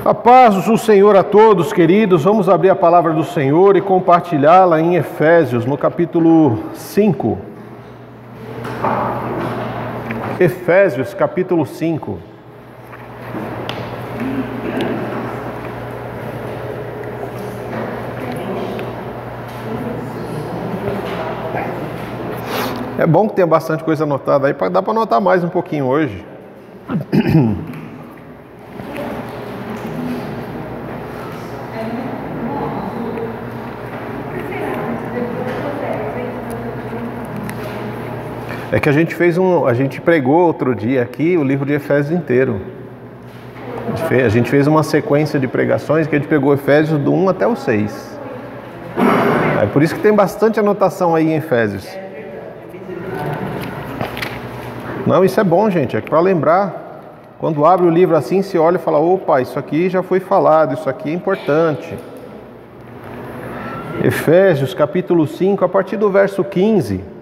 A paz do Senhor a todos, queridos. Vamos abrir a palavra do Senhor e compartilhá-la em Efésios, no capítulo 5. Efésios, capítulo 5. É bom que tenha bastante coisa anotada aí, dá para anotar mais um pouquinho hoje. É que a gente pregou outro dia aqui o livro de Efésios inteiro. A gente fez uma sequência de pregações que a gente pegou Efésios do 1 até o 6. É por isso que tem bastante anotação aí em Efésios. Não, isso é bom, gente, é para lembrar. Quando abre o livro assim, se olha e fala: opa, isso aqui já foi falado, isso aqui é importante. Efésios capítulo 5, a partir do verso 15.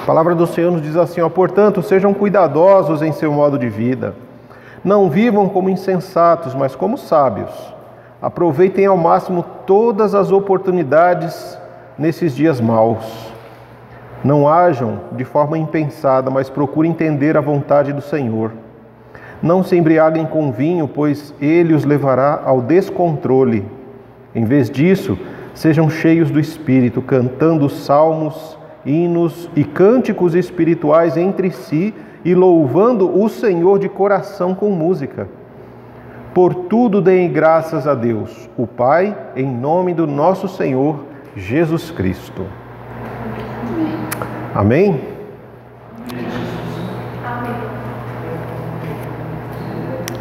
A palavra do Senhor nos diz assim: portanto, sejam cuidadosos em seu modo de vida. Não vivam como insensatos, mas como sábios. Aproveitem ao máximo todas as oportunidades nesses dias maus. Não ajam de forma impensada, mas procurem entender a vontade do Senhor. Não se embriaguem com vinho, pois ele os levará ao descontrole. Em vez disso, sejam cheios do Espírito, cantando salmos, hinos e cânticos espirituais entre si e louvando o Senhor de coração com música. Por tudo deem graças a Deus, o Pai, em nome do nosso Senhor Jesus Cristo. Amém?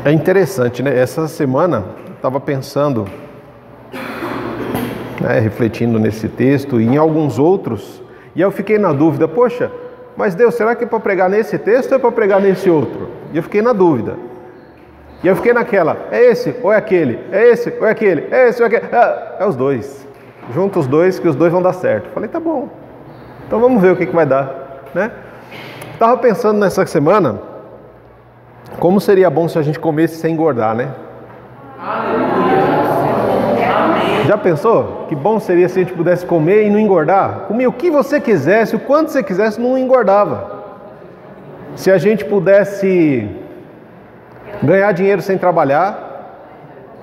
É interessante, né? Essa semana eu estava pensando, refletindo nesse texto e em alguns outros, e eu fiquei na dúvida: poxa, mas Deus, será que é para pregar nesse texto ou é para pregar nesse outro? E eu fiquei na dúvida. E eu fiquei naquela: é esse ou é aquele? É esse ou é aquele? É esse ou é aquele? É os dois. Junta os dois, que os dois vão dar certo. Falei: tá bom. Então vamos ver o que vai dar, né? Estava pensando nessa semana como seria bom se a gente comesse sem engordar, né? Já pensou? Que bom seria se a gente pudesse comer e não engordar? Comia o que você quisesse, o quanto você quisesse, não engordava. Se a gente pudesse ganhar dinheiro sem trabalhar,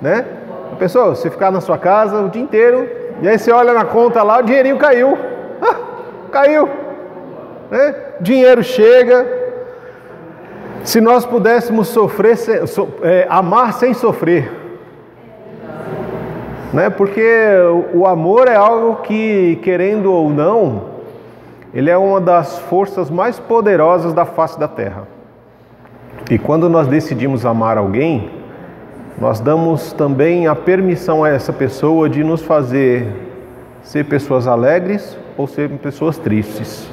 né? Já pensou? Você ficar na sua casa o dia inteiro e aí você olha na conta lá, o dinheirinho caiu. Caiu, né? Dinheiro chega. Se nós pudéssemos amar sem sofrer, né? Porque o amor é algo que, querendo ou não, ele é uma das forças mais poderosas da face da terra. E quando nós decidimos amar alguém, nós damos também a permissão a essa pessoa de nos fazer ser pessoas alegres ou ser pessoas tristes.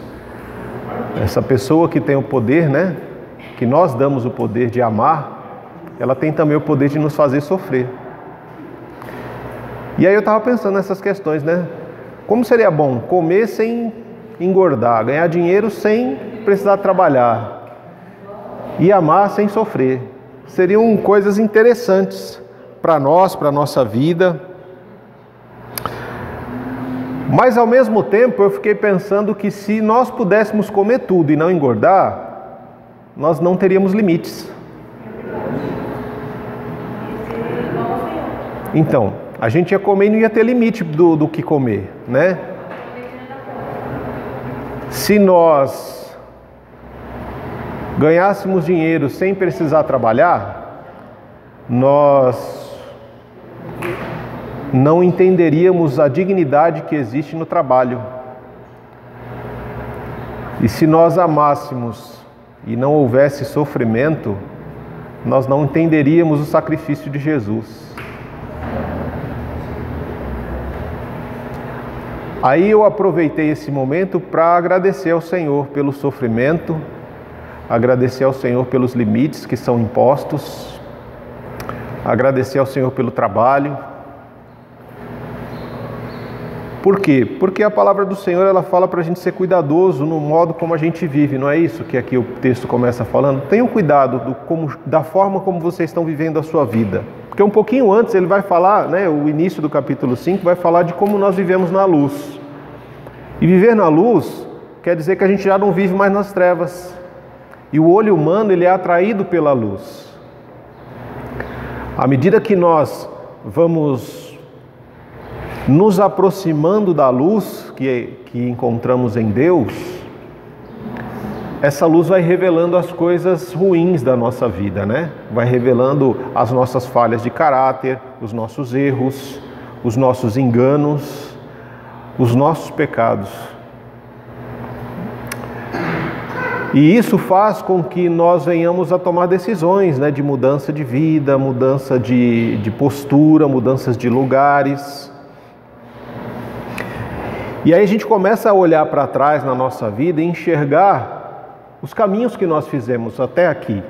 Essa pessoa que tem o poder, né, que nós damos o poder de amar, ela tem também o poder de nos fazer sofrer. E aí eu estava pensando nessas questões, né? Como seria bom comer sem engordar, ganhar dinheiro sem precisar trabalhar e amar sem sofrer. Seriam coisas interessantes para nós, para a nossa vida. Mas ao mesmo tempo eu fiquei pensando que se nós pudéssemos comer tudo e não engordar, nós não teríamos limites. Então, a gente ia comer e não ia ter limite do que comer, né? Se nós ganhássemos dinheiro sem precisar trabalhar, nós não entenderíamos a dignidade que existe no trabalho. E se nós amássemos e não houvesse sofrimento, nós não entenderíamos o sacrifício de Jesus. Aí eu aproveitei esse momento para agradecer ao Senhor pelo sofrimento, agradecer ao Senhor pelos limites que são impostos, agradecer ao Senhor pelo trabalho. Por quê? Porque a palavra do Senhor, ela fala para a gente ser cuidadoso no modo como a gente vive, não é isso que aqui o texto começa falando? Tenham cuidado da forma como vocês estão vivendo a sua vida. Porque um pouquinho antes ele vai falar, né, o início do capítulo 5 vai falar de como nós vivemos na luz. E viver na luz quer dizer que a gente já não vive mais nas trevas. E o olho humano, ele é atraído pela luz. À medida que nós vamos nos aproximando da luz que encontramos em Deus, essa luz vai revelando as coisas ruins da nossa vida, né? Vai revelando as nossas falhas de caráter, os nossos erros, os nossos enganos, os nossos pecados. E isso faz com que nós venhamos a tomar decisões, né, de mudança de vida, mudança de postura, mudanças de lugares. E aí a gente começa a olhar para trás na nossa vida e enxergar os caminhos que nós fizemos até aqui.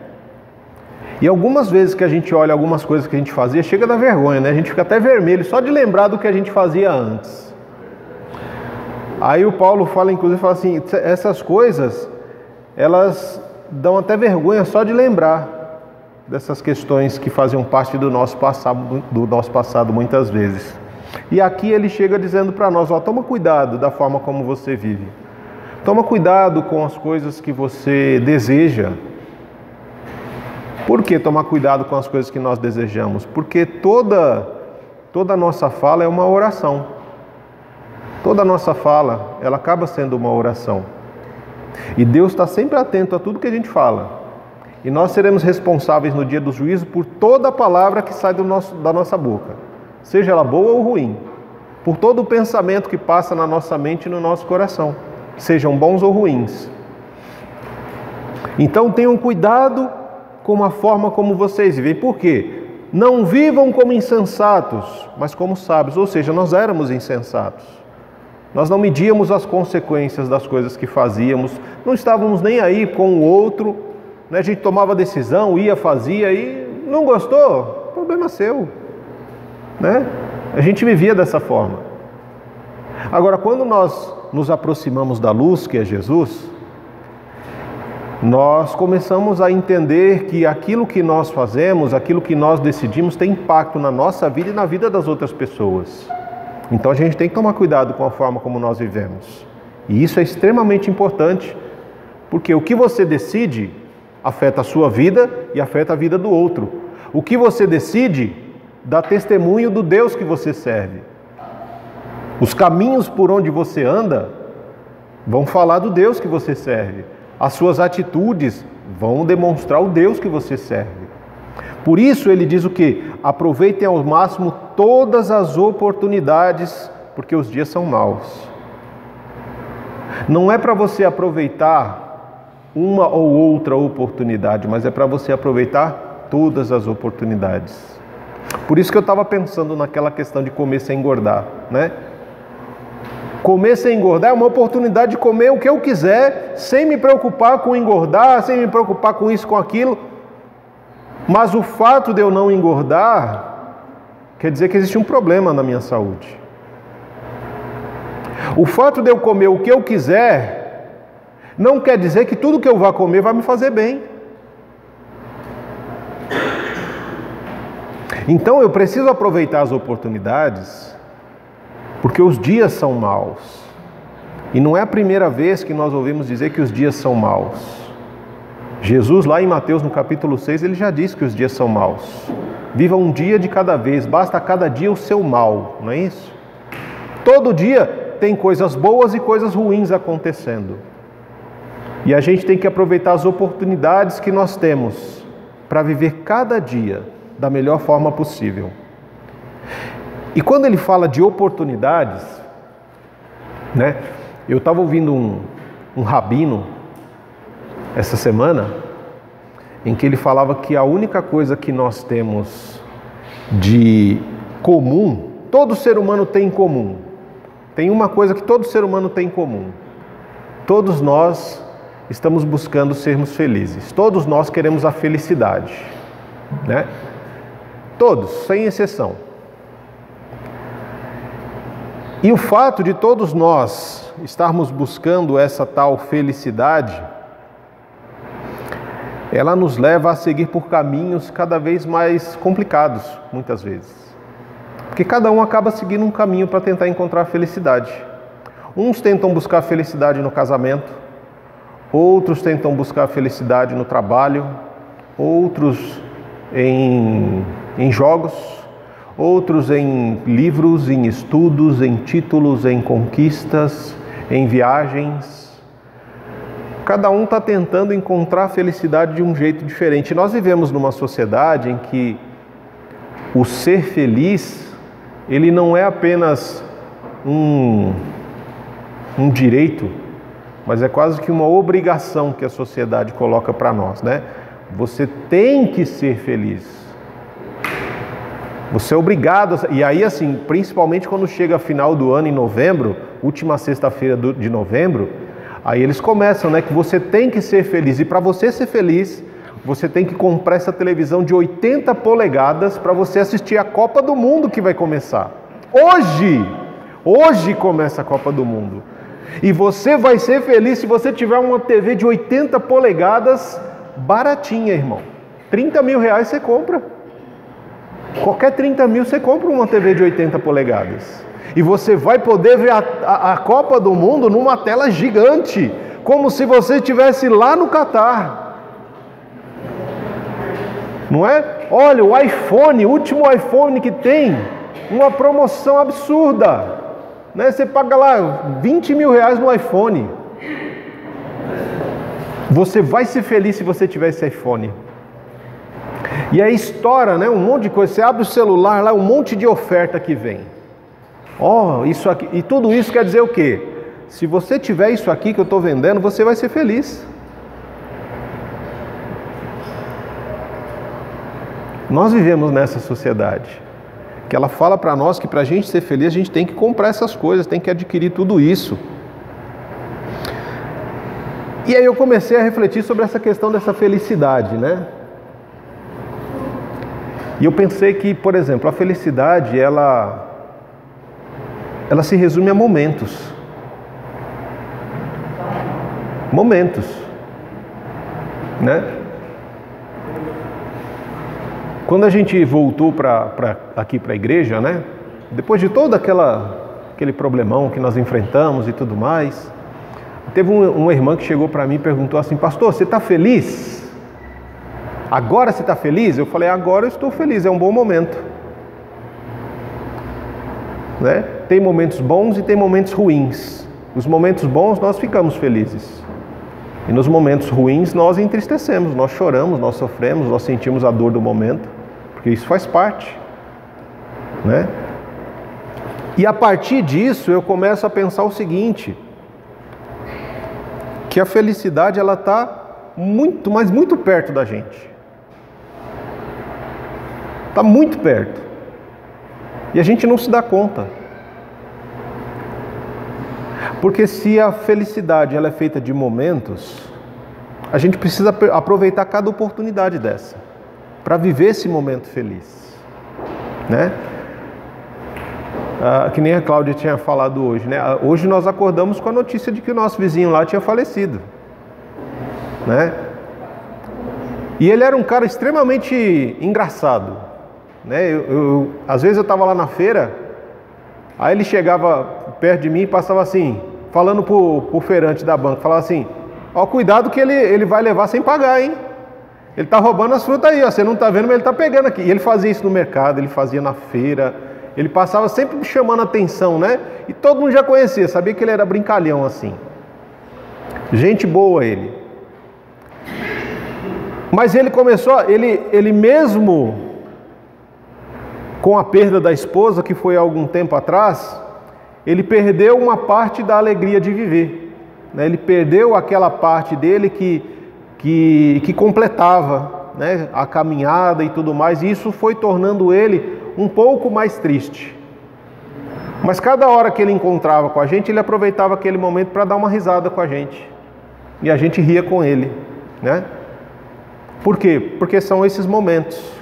E algumas vezes que a gente olha algumas coisas que a gente fazia, chega da vergonha, né? A gente fica até vermelho só de lembrar do que a gente fazia antes. Aí o Paulo fala, inclusive, fala assim, essas coisas, elas dão até vergonha só de lembrar dessas questões que faziam parte do nosso passado muitas vezes. E aqui ele chega dizendo para nós, toma cuidado da forma como você vive. Toma cuidado com as coisas que você deseja. Por que tomar cuidado com as coisas que nós desejamos? Porque toda a nossa fala é uma oração. Toda a nossa fala, ela acaba sendo uma oração. E Deus está sempre atento a tudo que a gente fala. E nós seremos responsáveis no dia do juízo por toda a palavra que sai da nossa boca. Seja ela boa ou ruim, por todo o pensamento que passa na nossa mente e no nosso coração, sejam bons ou ruins. Então tenham cuidado com a forma como vocês vivem. Por quê? Não vivam como insensatos, mas como sábios. Ou seja, nós éramos insensatos. Nós não medíamos as consequências das coisas que fazíamos, não estávamos nem aí com o outro, né? A gente tomava decisão, fazia e não gostou, problema seu. Né? A gente vivia dessa forma. Agora, quando nós nos aproximamos da luz, que é Jesus, nós começamos a entender que aquilo que nós fazemos, aquilo que nós decidimos tem impacto na nossa vida e na vida das outras pessoas. Então a gente tem que tomar cuidado com a forma como nós vivemos. E isso é extremamente importante, porque o que você decide afeta a sua vida e afeta a vida do outro. O que você decide dá testemunho do Deus que você serve. Os caminhos por onde você anda vão falar do Deus que você serve. As suas atitudes vão demonstrar o Deus que você serve. Por isso ele diz o quê? Aproveitem ao máximo todas as oportunidades, porque os dias são maus. Não é para você aproveitar uma ou outra oportunidade, mas é para você aproveitar todas as oportunidades. Por isso que eu estava pensando naquela questão de comer sem engordar, né? Comer sem engordar é uma oportunidade de comer o que eu quiser, sem me preocupar com engordar, sem me preocupar com isso, com aquilo. Mas o fato de eu não engordar, quer dizer que existe um problema na minha saúde. O fato de eu comer o que eu quiser, não quer dizer que tudo que eu vá comer vai me fazer bem. Então eu preciso aproveitar as oportunidades, porque os dias são maus. E não é a primeira vez que nós ouvimos dizer que os dias são maus. Jesus, lá em Mateus, no capítulo 6, ele já disse que os dias são maus. Viva um dia de cada vez, basta a cada dia o seu mal, não é isso? Todo dia tem coisas boas e coisas ruins acontecendo. E a gente tem que aproveitar as oportunidades que nós temos para viver cada dia da melhor forma possível. E quando ele fala de oportunidades, né? Eu estava ouvindo um rabino essa semana, em que ele falava que a única coisa que nós temos de comum, todo ser humano tem em comum. Tem uma coisa que todo ser humano tem em comum. Todos nós estamos buscando sermos felizes. Todos nós queremos a felicidade, né? Todos, sem exceção. E o fato de todos nós estarmos buscando essa tal felicidade, ela nos leva a seguir por caminhos cada vez mais complicados, muitas vezes. Porque cada um acaba seguindo um caminho para tentar encontrar a felicidade. Uns tentam buscar a felicidade no casamento, outros tentam buscar a felicidade no trabalho, outros em jogos, outros em livros, em estudos, em títulos, em conquistas, em viagens. Cada um está tentando encontrar a felicidade de um jeito diferente. Nós vivemos numa sociedade em que o ser feliz, ele não é apenas um direito, mas é quase que uma obrigação que a sociedade coloca para nós, né? Você tem que ser feliz. Você é obrigado, e aí assim, principalmente quando chega final do ano, em novembro, última sexta-feira de novembro, aí eles começam, né, que você tem que ser feliz, e para você ser feliz, você tem que comprar essa televisão de 80 polegadas para você assistir a Copa do Mundo que vai começar. Hoje começa a Copa do Mundo. E você vai ser feliz se você tiver uma TV de 80 polegadas baratinha, irmão. 30 mil reais você compra. Qualquer 30 mil você compra uma TV de 80 polegadas. E você vai poder ver a Copa do Mundo numa tela gigante, como se você estivesse lá no Catar. Não é? Olha, o iPhone, o último iPhone que tem, uma promoção absurda. Né? Você paga lá 20 mil reais no iPhone. Você vai ser feliz se você tiver esse iPhone. E aí estoura, né, um monte de coisa. Você abre o celular lá, um monte de oferta que vem. Isso aqui. E tudo isso quer dizer o quê? Se você tiver isso aqui que eu estou vendendo, você vai ser feliz. Nós vivemos nessa sociedade que ela fala para nós que para a gente ser feliz, a gente tem que comprar essas coisas, tem que adquirir tudo isso. E aí eu comecei a refletir sobre essa questão dessa felicidade, né? E eu pensei que, por exemplo, a felicidade, ela se resume a momentos. Momentos, né? Quando a gente voltou aqui para a igreja, né? Depois de todo aquele problemão que nós enfrentamos e tudo mais, teve uma irmã que chegou para mim e perguntou assim: pastor, você está feliz? Agora você está feliz? Eu falei: agora eu estou feliz, é um bom momento. Né? Tem momentos bons e tem momentos ruins. Nos momentos bons nós ficamos felizes. E nos momentos ruins nós entristecemos, nós choramos, nós sofremos, nós sentimos a dor do momento. Porque isso faz parte. Né? E a partir disso eu começo a pensar o seguinte: que a felicidade ela está muito, mas muito perto da gente. Está muito perto. E a gente não se dá conta. Porque se a felicidade ela é feita de momentos, a gente precisa aproveitar cada oportunidade dessa, para viver esse momento feliz. Né? Que nem a Cláudia tinha falado hoje, né? Hoje nós acordamos com a notícia de que o nosso vizinho lá tinha falecido. Né? E ele era um cara extremamente engraçado. Né? Às vezes eu estava lá na feira, aí ele chegava perto de mim e passava assim, falando pro feirante da banca, falava assim: ó, cuidado que ele vai levar sem pagar, hein? Ele está roubando as frutas aí, ó, você não está vendo, mas ele está pegando aqui. E ele fazia isso no mercado, ele fazia na feira, ele passava sempre chamando atenção, né? E todo mundo já conhecia, sabia que ele era brincalhão assim. Gente boa ele. Mas ele começou, ele mesmo com a perda da esposa, que foi há algum tempo atrás, ele perdeu uma parte da alegria de viver. Né? Ele perdeu aquela parte dele que completava, né, a caminhada e tudo mais, e isso foi tornando ele um pouco mais triste. Mas cada hora que ele encontrava com a gente, ele aproveitava aquele momento para dar uma risada com a gente, e a gente ria com ele, né? Por quê? Porque são esses momentos.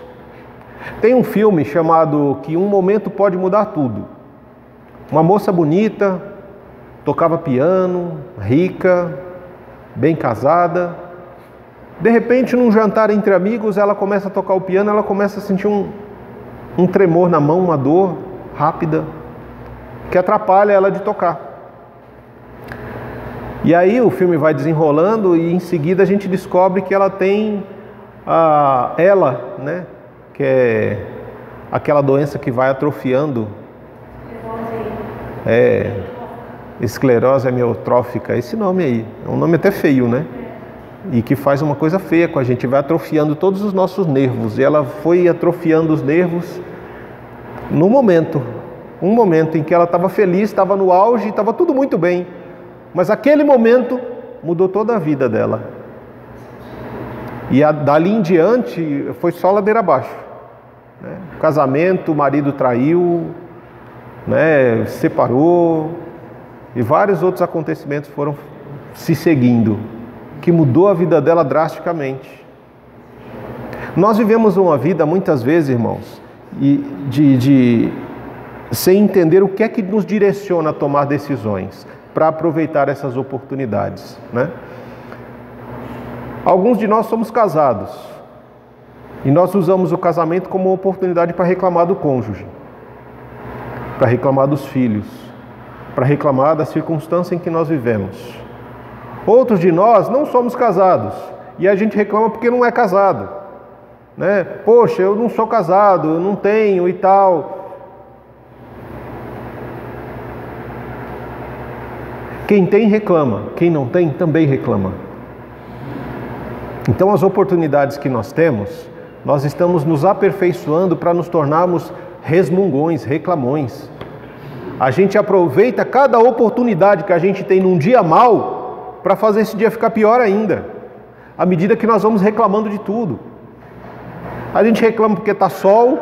Tem um filme chamado Que Um Momento Pode Mudar Tudo. Uma moça bonita, tocava piano, rica, bem casada. De repente, num jantar entre amigos, ela começa a tocar o piano, ela começa a sentir um tremor na mão, uma dor rápida, que atrapalha ela de tocar. E aí o filme vai desenrolando e em seguida a gente descobre que ela tem né, que é aquela doença que vai atrofiando, esclerose amiotrófica, esse nome aí, é um nome até feio, né? E que faz uma coisa feia com a gente, vai atrofiando todos os nossos nervos. E ela foi atrofiando os nervos no momento, um momento em que ela estava feliz, estava no auge, estava tudo muito bem. Mas aquele momento mudou toda a vida dela. E dali em diante foi só ladeira abaixo, né? Casamento, o marido traiu, né? Separou, e vários outros acontecimentos foram se seguindo, que mudou a vida dela drasticamente. Nós vivemos uma vida, muitas vezes, irmãos, sem entender o que é que nos direciona a tomar decisões para aproveitar essas oportunidades, né? Alguns de nós somos casados e nós usamos o casamento como uma oportunidade para reclamar do cônjuge, para reclamar dos filhos, para reclamar da circunstância em que nós vivemos. Outros de nós não somos casados e a gente reclama porque não é casado, né? Poxa, eu não sou casado, eu não tenho e tal. Quem tem reclama, quem não tem também reclama. Então as oportunidades que nós temos, nós estamos nos aperfeiçoando para nos tornarmos resmungões, reclamões. A gente aproveita cada oportunidade que a gente tem num dia mau para fazer esse dia ficar pior ainda, à medida que nós vamos reclamando de tudo. A gente reclama porque está sol,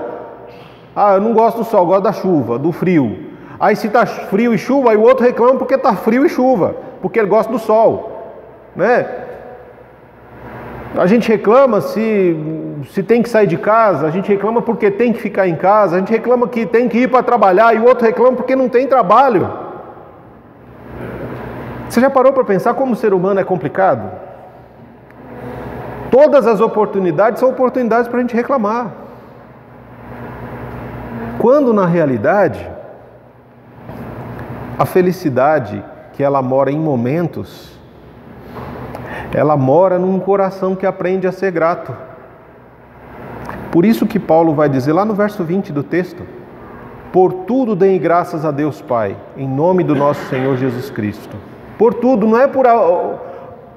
eu não gosto do sol, eu gosto da chuva, do frio. Aí se está frio e chuva, aí o outro reclama porque está frio e chuva, porque ele gosta do sol, né? A gente reclama se tem que sair de casa, a gente reclama porque tem que ficar em casa, a gente reclama que tem que ir para trabalhar e o outro reclama porque não tem trabalho. Você já parou para pensar como o ser humano é complicado? Todas as oportunidades são oportunidades para a gente reclamar. Quando na realidade, a felicidade que ela mora em momentos, ela mora num coração que aprende a ser grato. Por isso que Paulo vai dizer lá no verso 20 do texto: por tudo deem graças a Deus Pai, em nome do nosso Senhor Jesus Cristo. Por tudo, não é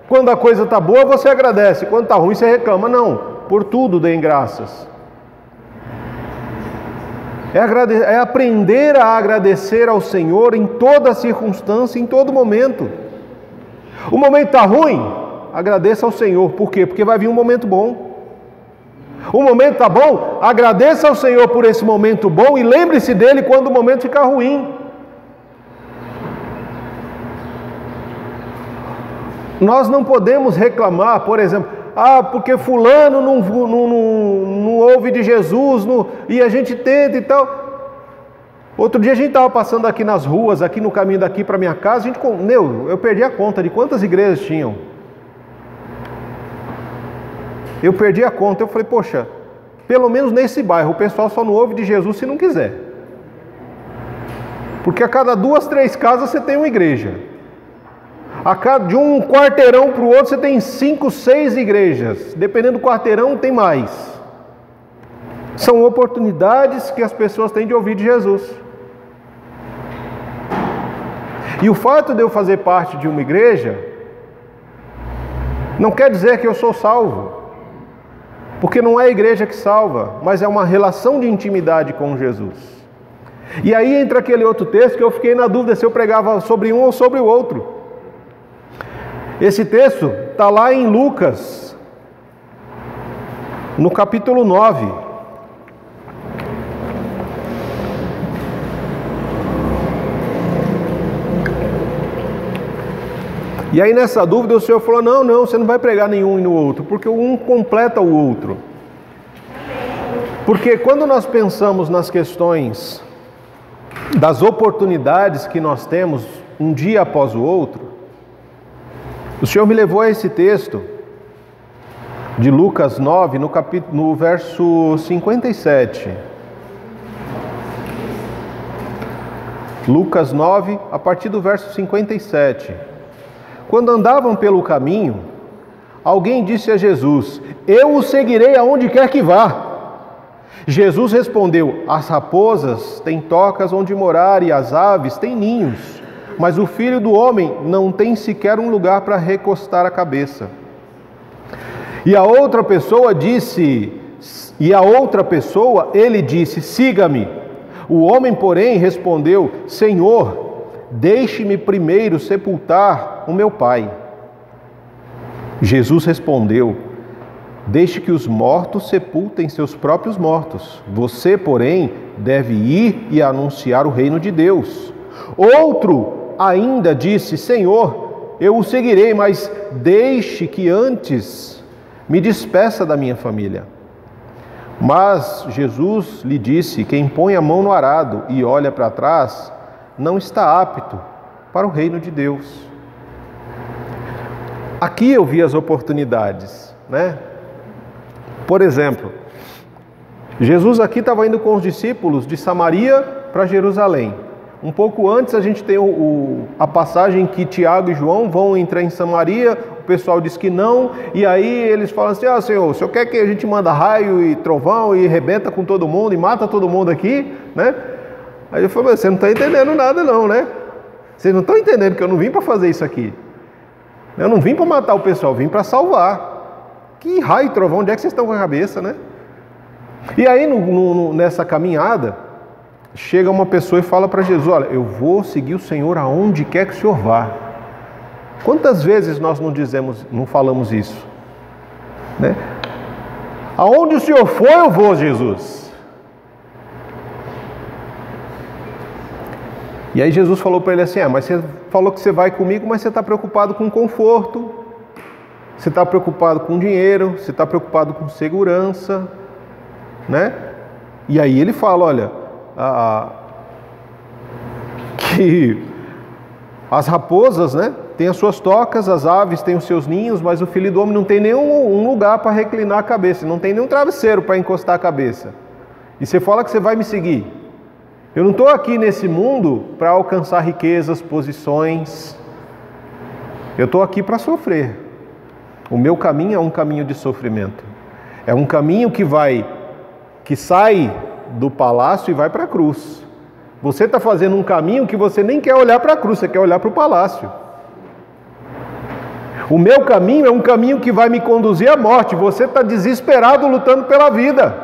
quando a coisa está boa você agradece, quando está ruim você reclama, não. Por tudo deem graças. É aprender a agradecer ao Senhor em toda circunstância, em todo momento. O momento está ruim? Agradeça ao Senhor. Por quê? Porque vai vir um momento bom. O momento está bom? Agradeça ao Senhor por esse momento bom e lembre-se dele quando o momento ficar ruim. Nós não podemos reclamar, por exemplo, porque fulano não ouve de Jesus, e a gente tenta e tal. Outro dia a gente estava passando aqui nas ruas, aqui no caminho daqui para minha casa, eu perdi a conta de quantas igrejas tinham. Eu perdi a conta, eu falei, poxa, pelo menos nesse bairro o pessoal só não ouve de Jesus se não quiser. Porque a cada 2, 3 casas você tem uma igreja. De um quarteirão para o outro você tem 5, 6 igrejas. Dependendo do quarteirão tem mais. São oportunidades que as pessoas têm de ouvir de Jesus. E o fato de eu fazer parte de uma igreja não quer dizer que eu sou salvo. Porque não é a igreja que salva, mas é uma relação de intimidade com Jesus. E aí entra aquele outro texto que eu fiquei na dúvida se eu pregava sobre um ou sobre o outro. Esse texto está lá em Lucas, no capítulo 9. E aí nessa dúvida o Senhor falou, não, você não vai pregar nenhum e no outro, porque um completa o outro. Porque quando nós pensamos nas questões das oportunidades que nós temos um dia após o outro, o Senhor me levou a esse texto de Lucas 9, no verso 57. Lucas 9, a partir do verso 57. Quando andavam pelo caminho, alguém disse a Jesus: "Eu o seguirei aonde quer que vá." Jesus respondeu: "As raposas têm tocas onde morar e as aves têm ninhos, mas o Filho do Homem não tem sequer um lugar para recostar a cabeça." E a outra pessoa ele disse: "Siga-me." O homem, porém, respondeu: "Senhor, deixe-me primeiro sepultar o meu pai." Jesus respondeu: "Deixe que os mortos sepultem seus próprios mortos. Você, porém, deve ir e anunciar o reino de Deus." Outro ainda disse: "Senhor, eu o seguirei, mas deixe que antes me despeça da minha família." Mas Jesus lhe disse: "Quem põe a mão no arado e olha para trás, não está apto para o reino de Deus." Aqui eu vi as oportunidades, né? Por exemplo, Jesus aqui estava indo com os discípulos de Samaria para Jerusalém. Um pouco antes a gente tem a passagem que Tiago e João vão entrar em Samaria. O pessoal diz que não, e aí eles falam assim: "Ah, Senhor, o Senhor quer que a gente manda raio e trovão e rebenta com todo mundo e mata todo mundo aqui, né?" Aí ele falou: "Você não está entendendo nada não, né? Vocês não estão entendendo que eu não vim para fazer isso aqui. Eu não vim para matar o pessoal, eu vim para salvar. Que raio e trovão, onde é que vocês estão com a cabeça, né?" E aí nessa caminhada, chega uma pessoa e fala para Jesus: "Olha, eu vou seguir o Senhor aonde quer que o Senhor vá." Quantas vezes nós não falamos isso, né? Aonde o Senhor for, eu vou, Jesus. E aí Jesus falou para ele assim: "Mas você falou que você vai comigo, mas você está preocupado com conforto, você está preocupado com dinheiro, você está preocupado com segurança, né?" E aí ele fala: "Olha, que as raposas, né, têm as suas tocas, as aves têm os seus ninhos, mas o Filho do Homem não tem nenhum lugar para reclinar a cabeça, não tem nenhum travesseiro para encostar a cabeça. E você fala que você vai me seguir. Eu não estou aqui nesse mundo para alcançar riquezas, posições. Eu estou aqui para sofrer. O meu caminho é um caminho de sofrimento. É um caminho que sai do palácio e vai para a cruz. Você está fazendo um caminho que você nem quer olhar para a cruz, você quer olhar para o palácio. O meu caminho é um caminho que vai me conduzir à morte. Você está desesperado lutando pela vida,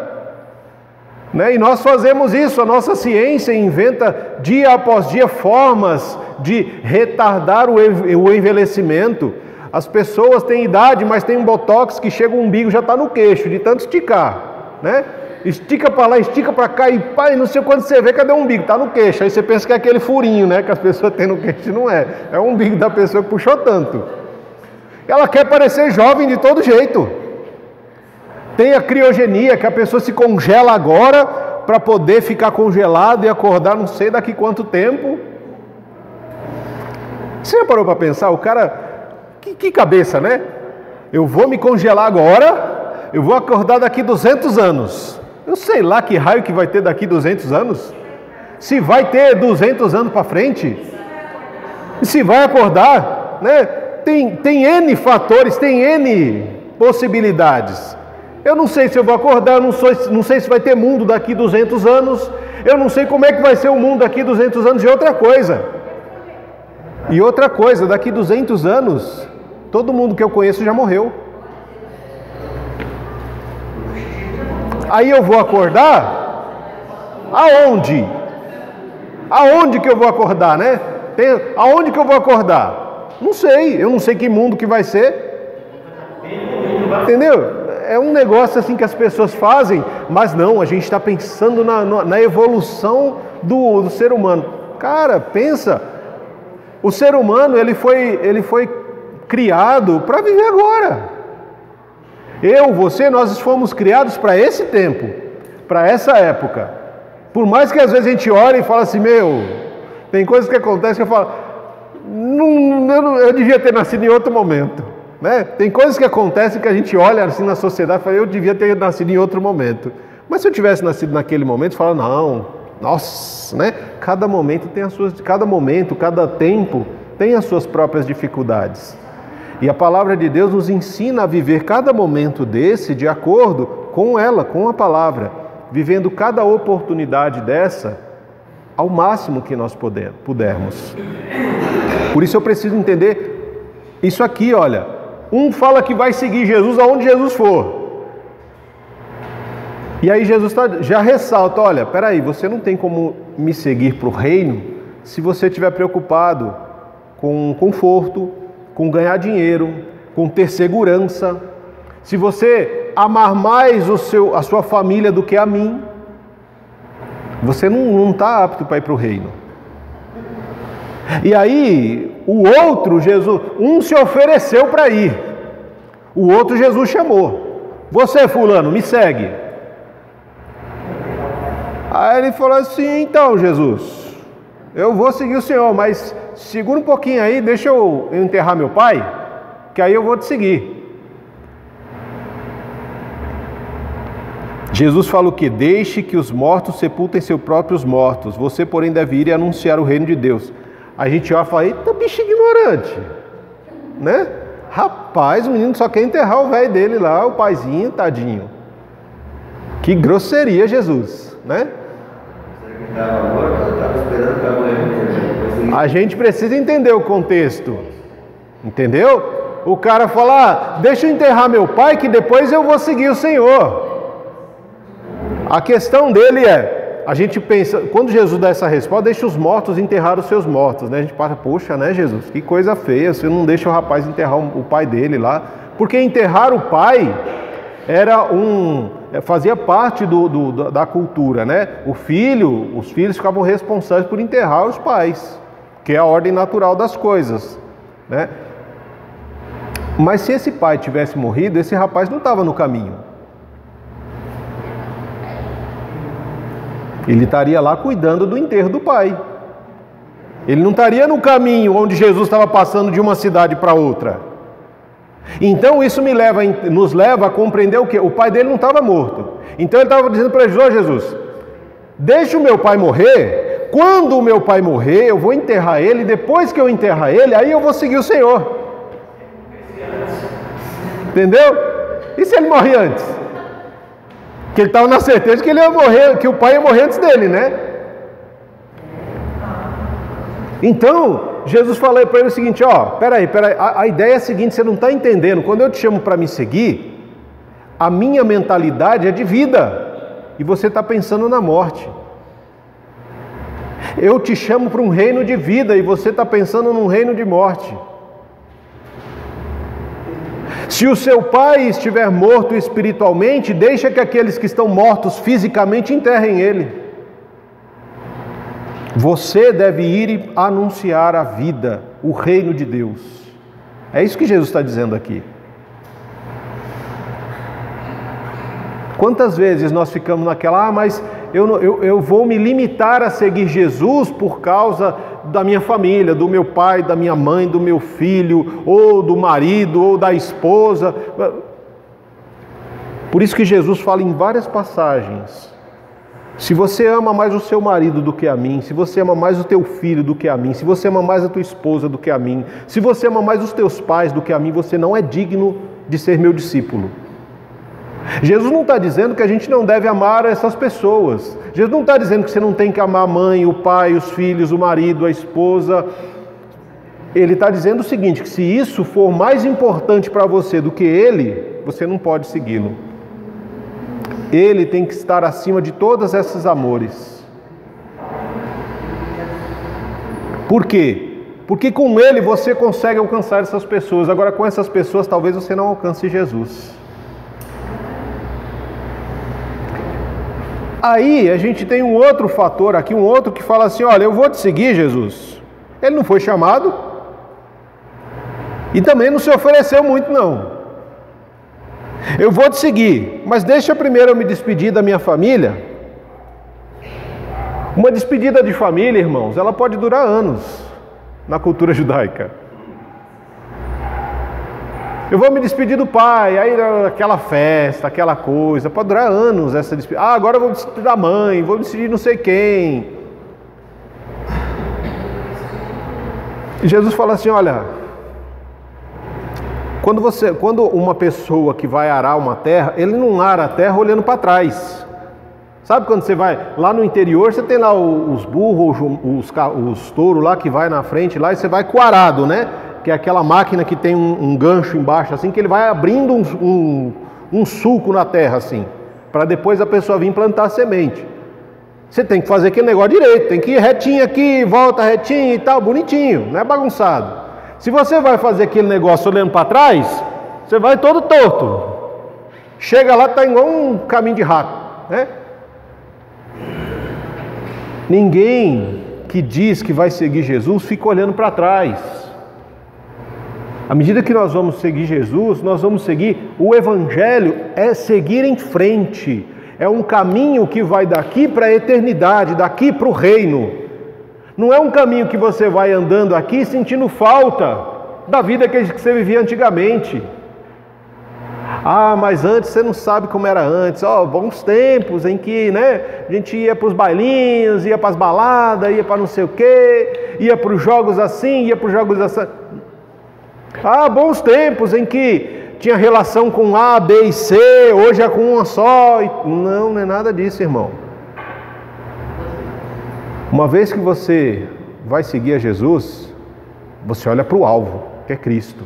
né? E nós fazemos isso. A nossa ciência inventa dia após dia formas de retardar o envelhecimento. As pessoas têm idade, mas tem um botox que chega, o umbigo já está no queixo, de tanto esticar, né? Estica para lá, estica para cá e pai, não sei quando você vê, cadê o umbigo? Está no queixo. Aí você pensa que é aquele furinho, né, que as pessoas têm no queixo. Não é. É o umbigo da pessoa que puxou tanto. Ela quer parecer jovem de todo jeito. Tem a criogenia, que a pessoa se congela agora para poder ficar congelado e acordar não sei daqui quanto tempo. Você já parou para pensar? O cara, que cabeça, né? Eu vou me congelar agora, eu vou acordar daqui 200 anos. Eu sei lá que raio que vai ter daqui 200 anos. Se vai ter 200 anos para frente. E se vai acordar, né? Tem N fatores, tem N possibilidades. Eu não sei se eu vou acordar, não sei se vai ter mundo daqui 200 anos. Eu não sei como é que vai ser o mundo daqui 200 anos. E outra coisa, daqui 200 anos, todo mundo que eu conheço já morreu. Aí eu vou acordar? Aonde? Aonde que eu vou acordar, né? Aonde que eu vou acordar? Não sei, eu não sei que mundo que vai ser. Entendeu? É um negócio assim que as pessoas fazem, mas não, a gente está pensando na evolução do ser humano. Cara, pensa, o ser humano ele foi criado para viver agora. Você, nós fomos criados para esse tempo, para essa época. Por mais que às vezes a gente olhe e fala assim, tem coisas que acontecem que eu falo, eu devia ter nascido em outro momento, né? Tem coisas que acontecem que a gente olha assim na sociedade e fala, eu devia ter nascido em outro momento. Mas se eu tivesse nascido naquele momento, fala, não, nossa, né? Cada momento, cada tempo tem as suas próprias dificuldades. E a palavra de Deus nos ensina a viver cada momento desse de acordo com ela, com a palavra, vivendo cada oportunidade dessa ao máximo que nós pudermos. Por isso eu preciso entender isso aqui, olha. Um fala que vai seguir Jesus aonde Jesus for. E aí Jesus já ressalta, olha, peraí, você não tem como me seguir para o reino se você estiver preocupado com conforto, com ganhar dinheiro, com ter segurança. Se você amar mais a sua família do que a mim, você não está apto para ir para o reino. E aí, o outro, Jesus, um se ofereceu para ir, o outro Jesus chamou. Você, fulano, me segue. Aí ele falou assim, então, Jesus, eu vou seguir o Senhor, mas segura um pouquinho aí, deixa eu enterrar meu pai, que aí eu vou te seguir. Jesus fala o que? Deixe que os mortos sepultem seus próprios mortos. Você, porém, deve ir e anunciar o reino de Deus. A gente olha e fala, eita, bicho ignorante, né? Rapaz, o menino só quer enterrar o velho dele lá, o paizinho, tadinho. Que grosseria, Jesus, né? A gente precisa entender o contexto, entendeu? O cara fala, deixa eu enterrar meu pai que depois eu vou seguir o Senhor. A questão dele a gente pensa, quando Jesus dá essa resposta, deixa os mortos enterrar os seus mortos, né? A gente pensa, poxa, né, Jesus, que coisa feia, você não deixa o rapaz enterrar o pai dele lá, porque enterrar o pai fazia parte da cultura, né? Os filhos ficavam responsáveis por enterrar os pais, que é a ordem natural das coisas, né? Mas se esse pai tivesse morrido, esse rapaz não estava no caminho. Ele estaria lá cuidando do enterro do pai. Ele não estaria no caminho onde Jesus estava passando de uma cidade para outra. Então isso nos leva a compreender o quê? O pai dele não estava morto. Então ele estava dizendo para Jesus, Jesus, deixa o meu pai morrer. Quando o meu pai morrer, eu vou enterrar ele. Depois que eu enterrar ele, aí eu vou seguir o Senhor. Entendeu? E se ele morrer antes? Que ele estava na certeza que ele ia morrer, que o pai ia morrer antes dele, né? Então, Jesus falou para ele o seguinte, peraí, a ideia é a seguinte, você não está entendendo, quando eu te chamo para me seguir, a minha mentalidade é de vida, e você está pensando na morte. Eu te chamo para um reino de vida, e você está pensando num reino de morte. Se o seu pai estiver morto espiritualmente, deixa que aqueles que estão mortos fisicamente enterrem ele. Você deve ir e anunciar a vida, o reino de Deus. É isso que Jesus está dizendo aqui. Quantas vezes nós ficamos naquela, mas eu vou me limitar a seguir Jesus por causa da minha família, do meu pai, da minha mãe, do meu filho, ou do marido, ou da esposa. Por isso que Jesus fala em várias passagens, se você ama mais o seu marido do que a mim, se você ama mais o teu filho do que a mim, se você ama mais a tua esposa do que a mim, se você ama mais os teus pais do que a mim, você não é digno de ser meu discípulo. Jesus não está dizendo que a gente não deve amar essas pessoas. Jesus não está dizendo que você não tem que amar a mãe, o pai, os filhos, o marido, a esposa. Ele está dizendo o seguinte, que se isso for mais importante para você do que ele, você não pode segui-lo. Ele tem que estar acima de todos esses amores. Por quê? Porque com ele você consegue alcançar essas pessoas. Agora com essas pessoas talvez você não alcance Jesus. Aí a gente tem um outro fator aqui, um outro que fala assim, olha, eu vou te seguir, Jesus. Ele não foi chamado e também não se ofereceu muito não. Eu vou te seguir, mas deixa primeiro eu me despedir da minha família Uma despedida de família, irmãos, ela pode durar anos na cultura judaica. Eu vou me despedir do pai, aí aquela festa, aquela coisa, pode durar anos essa despedida. Ah, agora eu vou me despedir da mãe, vou me despedir de não sei quem. E Jesus fala assim, olha, quando uma pessoa que vai arar uma terra, ele não ara a terra olhando para trás. Sabe quando você vai lá no interior, você tem lá os burros, os touros lá que vai na frente lá e você vai com o arado, né? Que é aquela máquina que tem um gancho embaixo assim, que ele vai abrindo um sulco na terra assim, para depois a pessoa vir plantar a semente. Você tem que fazer aquele negócio direito, tem que ir retinho aqui, volta retinho e tal, bonitinho, não é bagunçado. Se você vai fazer aquele negócio olhando para trás, você vai todo torto. Chega lá, está igual um caminho de rato, né? Ninguém que diz que vai seguir Jesus fica olhando para trás. À medida que nós vamos seguir Jesus, nós vamos seguir o Evangelho, é seguir em frente. É um caminho que vai daqui para a eternidade, daqui para o reino. Não é um caminho que você vai andando aqui sentindo falta da vida que você vivia antigamente. Ah, mas antes você não sabe como era antes. Ó, bons tempos em que, né, a gente ia para os bailinhos, ia para as baladas, ia para não sei o quê, ia para os jogos assim, ia para os jogos assim. Ah, bons tempos em que tinha relação com A, B e C, hoje é com uma só. Não é nada disso, irmão. Uma vez que você vai seguir a Jesus, você olha para o alvo, que é Cristo.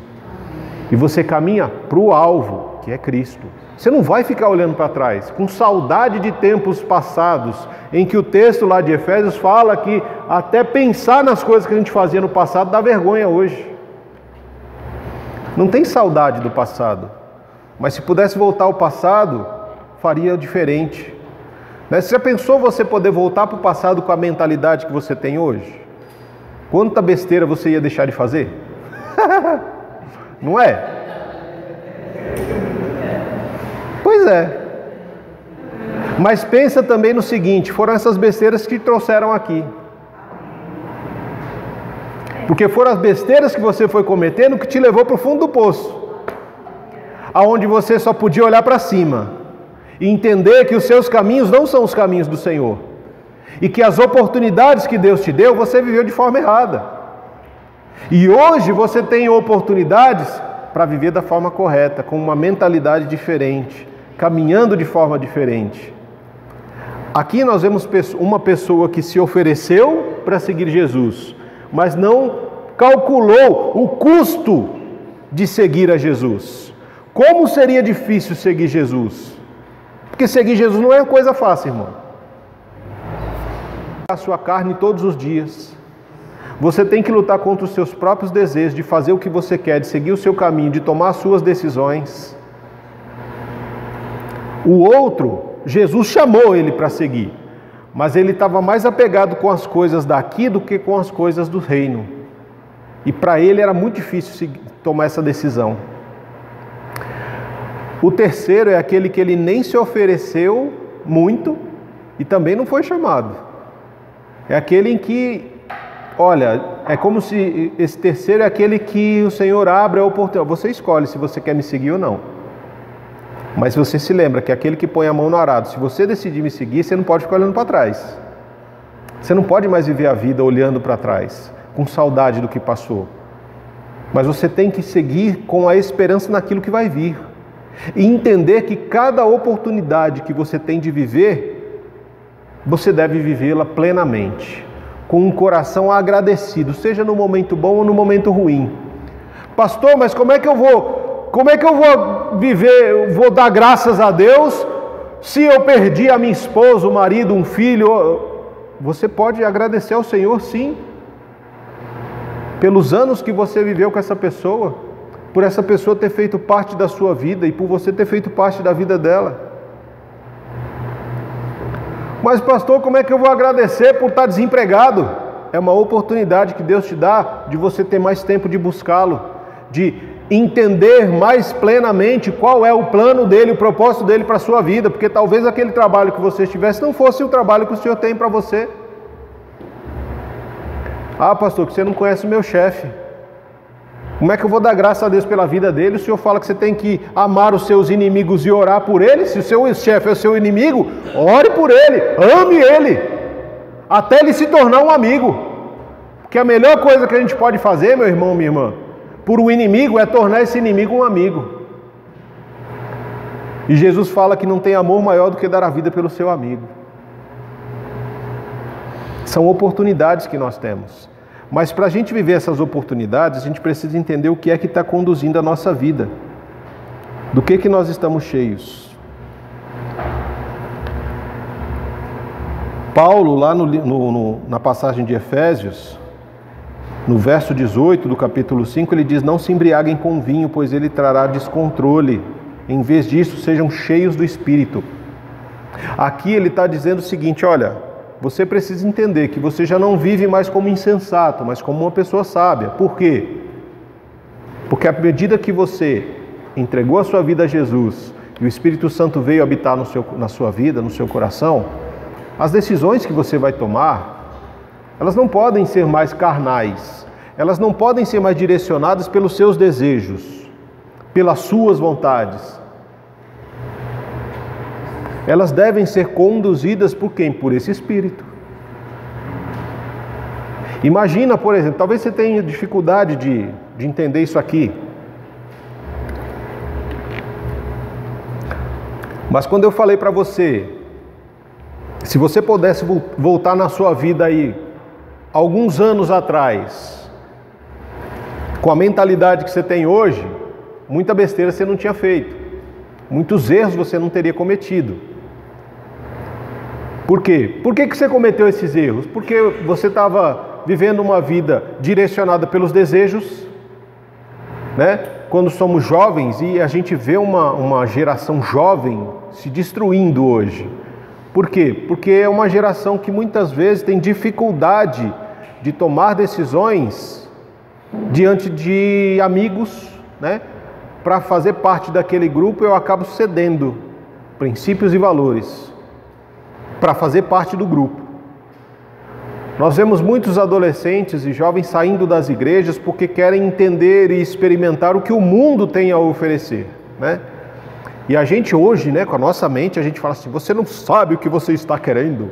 E você caminha para o alvo, que é Cristo. Você não vai ficar olhando para trás, com saudade de tempos passados, em que o texto lá de Efésios fala que até pensar nas coisas que a gente fazia no passado dá vergonha hoje. Não tem saudade do passado, mas se pudesse voltar ao passado, faria diferente. Você já pensou você poder voltar para o passado com a mentalidade que você tem hoje? Quanta besteira você ia deixar de fazer? Não é? Pois é. Mas pensa também no seguinte, foram essas besteiras que te trouxeram aqui. Porque foram as besteiras que você foi cometendo que te levou para o fundo do poço, aonde você só podia olhar para cima e entender que os seus caminhos não são os caminhos do Senhor, e que as oportunidades que Deus te deu, você viveu de forma errada. E hoje você tem oportunidades para viver da forma correta, com uma mentalidade diferente, caminhando de forma diferente. Aqui nós vemos uma pessoa que se ofereceu para seguir Jesus, mas não calculou o custo de seguir a Jesus. Como seria difícil seguir Jesus? Porque seguir Jesus não é uma coisa fácil, irmão. A sua carne todos os dias. Você tem que lutar contra os seus próprios desejos de fazer o que você quer, de seguir o seu caminho, de tomar as suas decisões. O outro, Jesus chamou ele para seguir, mas ele estava mais apegado com as coisas daqui do que com as coisas do reino. E para ele era muito difícil tomar essa decisão. O terceiro é aquele que ele nem se ofereceu muito e também não foi chamado. É aquele em que, olha, é como se esse terceiro é aquele que o Senhor abre a oportunidade. Você escolhe se você quer me seguir ou não. Mas você se lembra que aquele que põe a mão no arado, se você decidir me seguir, você não pode ficar olhando para trás. Você não pode mais viver a vida olhando para trás, com saudade do que passou. Mas você tem que seguir com a esperança naquilo que vai vir. E entender que cada oportunidade que você tem de viver, você deve vivê-la plenamente, com um coração agradecido, seja no momento bom ou no momento ruim. Pastor, mas como é que eu vou viver, eu vou dar graças a Deus se eu perdi a minha esposa, o marido, um filho? Você pode agradecer ao Senhor, sim, pelos anos que você viveu com essa pessoa, por essa pessoa ter feito parte da sua vida e por você ter feito parte da vida dela. Mas pastor, como é que eu vou agradecer por estar desempregado? É uma oportunidade que Deus te dá de você ter mais tempo de buscá-lo, de entender mais plenamente qual é o plano dele, o propósito dele para a sua vida, porque talvez aquele trabalho que você estivesse não fosse o trabalho que o Senhor tem para você. Ah, pastor, que você não conhece o meu chefe. Como é que eu vou dar graça a Deus pela vida dele? O senhor fala que você tem que amar os seus inimigos e orar por eles. Se o seu chefe é o seu inimigo, ore por ele, ame ele, até ele se tornar um amigo. Porque a melhor coisa que a gente pode fazer, meu irmão, minha irmã, por um inimigo é tornar esse inimigo um amigo. E Jesus fala que não tem amor maior do que dar a vida pelo seu amigo. São oportunidades que nós temos. Mas para a gente viver essas oportunidades, a gente precisa entender o que é que está conduzindo a nossa vida. Do que nós estamos cheios. Paulo, lá na passagem de Efésios, no verso 18 do capítulo 5, ele diz: não se embriaguem com vinho, pois ele trará descontrole. Em vez disso, sejam cheios do Espírito. Aqui ele está dizendo o seguinte: olha, você precisa entender que você já não vive mais como insensato, mas como uma pessoa sábia. Por quê? Porque à medida que você entregou a sua vida a Jesus e o Espírito Santo veio habitar na sua vida, no seu coração, as decisões que você vai tomar, elas não podem ser mais carnais, elas não podem ser mais direcionadas pelos seus desejos, pelas suas vontades. Elas devem ser conduzidas por quem? Por esse Espírito. Imagina, por exemplo, talvez você tenha dificuldade de entender isso aqui. Mas quando eu falei para você, se você pudesse voltar na sua vida aí, alguns anos atrás, com a mentalidade que você tem hoje, muita besteira você não tinha feito. Muitos erros você não teria cometido. Por quê? Por que você cometeu esses erros? Porque você estava vivendo uma vida direcionada pelos desejos, né? Quando somos jovens, e a gente vê uma geração jovem se destruindo hoje. Por quê? Porque é uma geração que muitas vezes tem dificuldade de tomar decisões diante de amigos, né? Para fazer parte daquele grupo, eu acabo cedendo princípios e valores para fazer parte do grupo. Nós vemos muitos adolescentes e jovens saindo das igrejas porque querem entender e experimentar o que o mundo tem a oferecer, né? E a gente hoje, né, com a nossa mente, a gente fala assim: você não sabe o que você está querendo,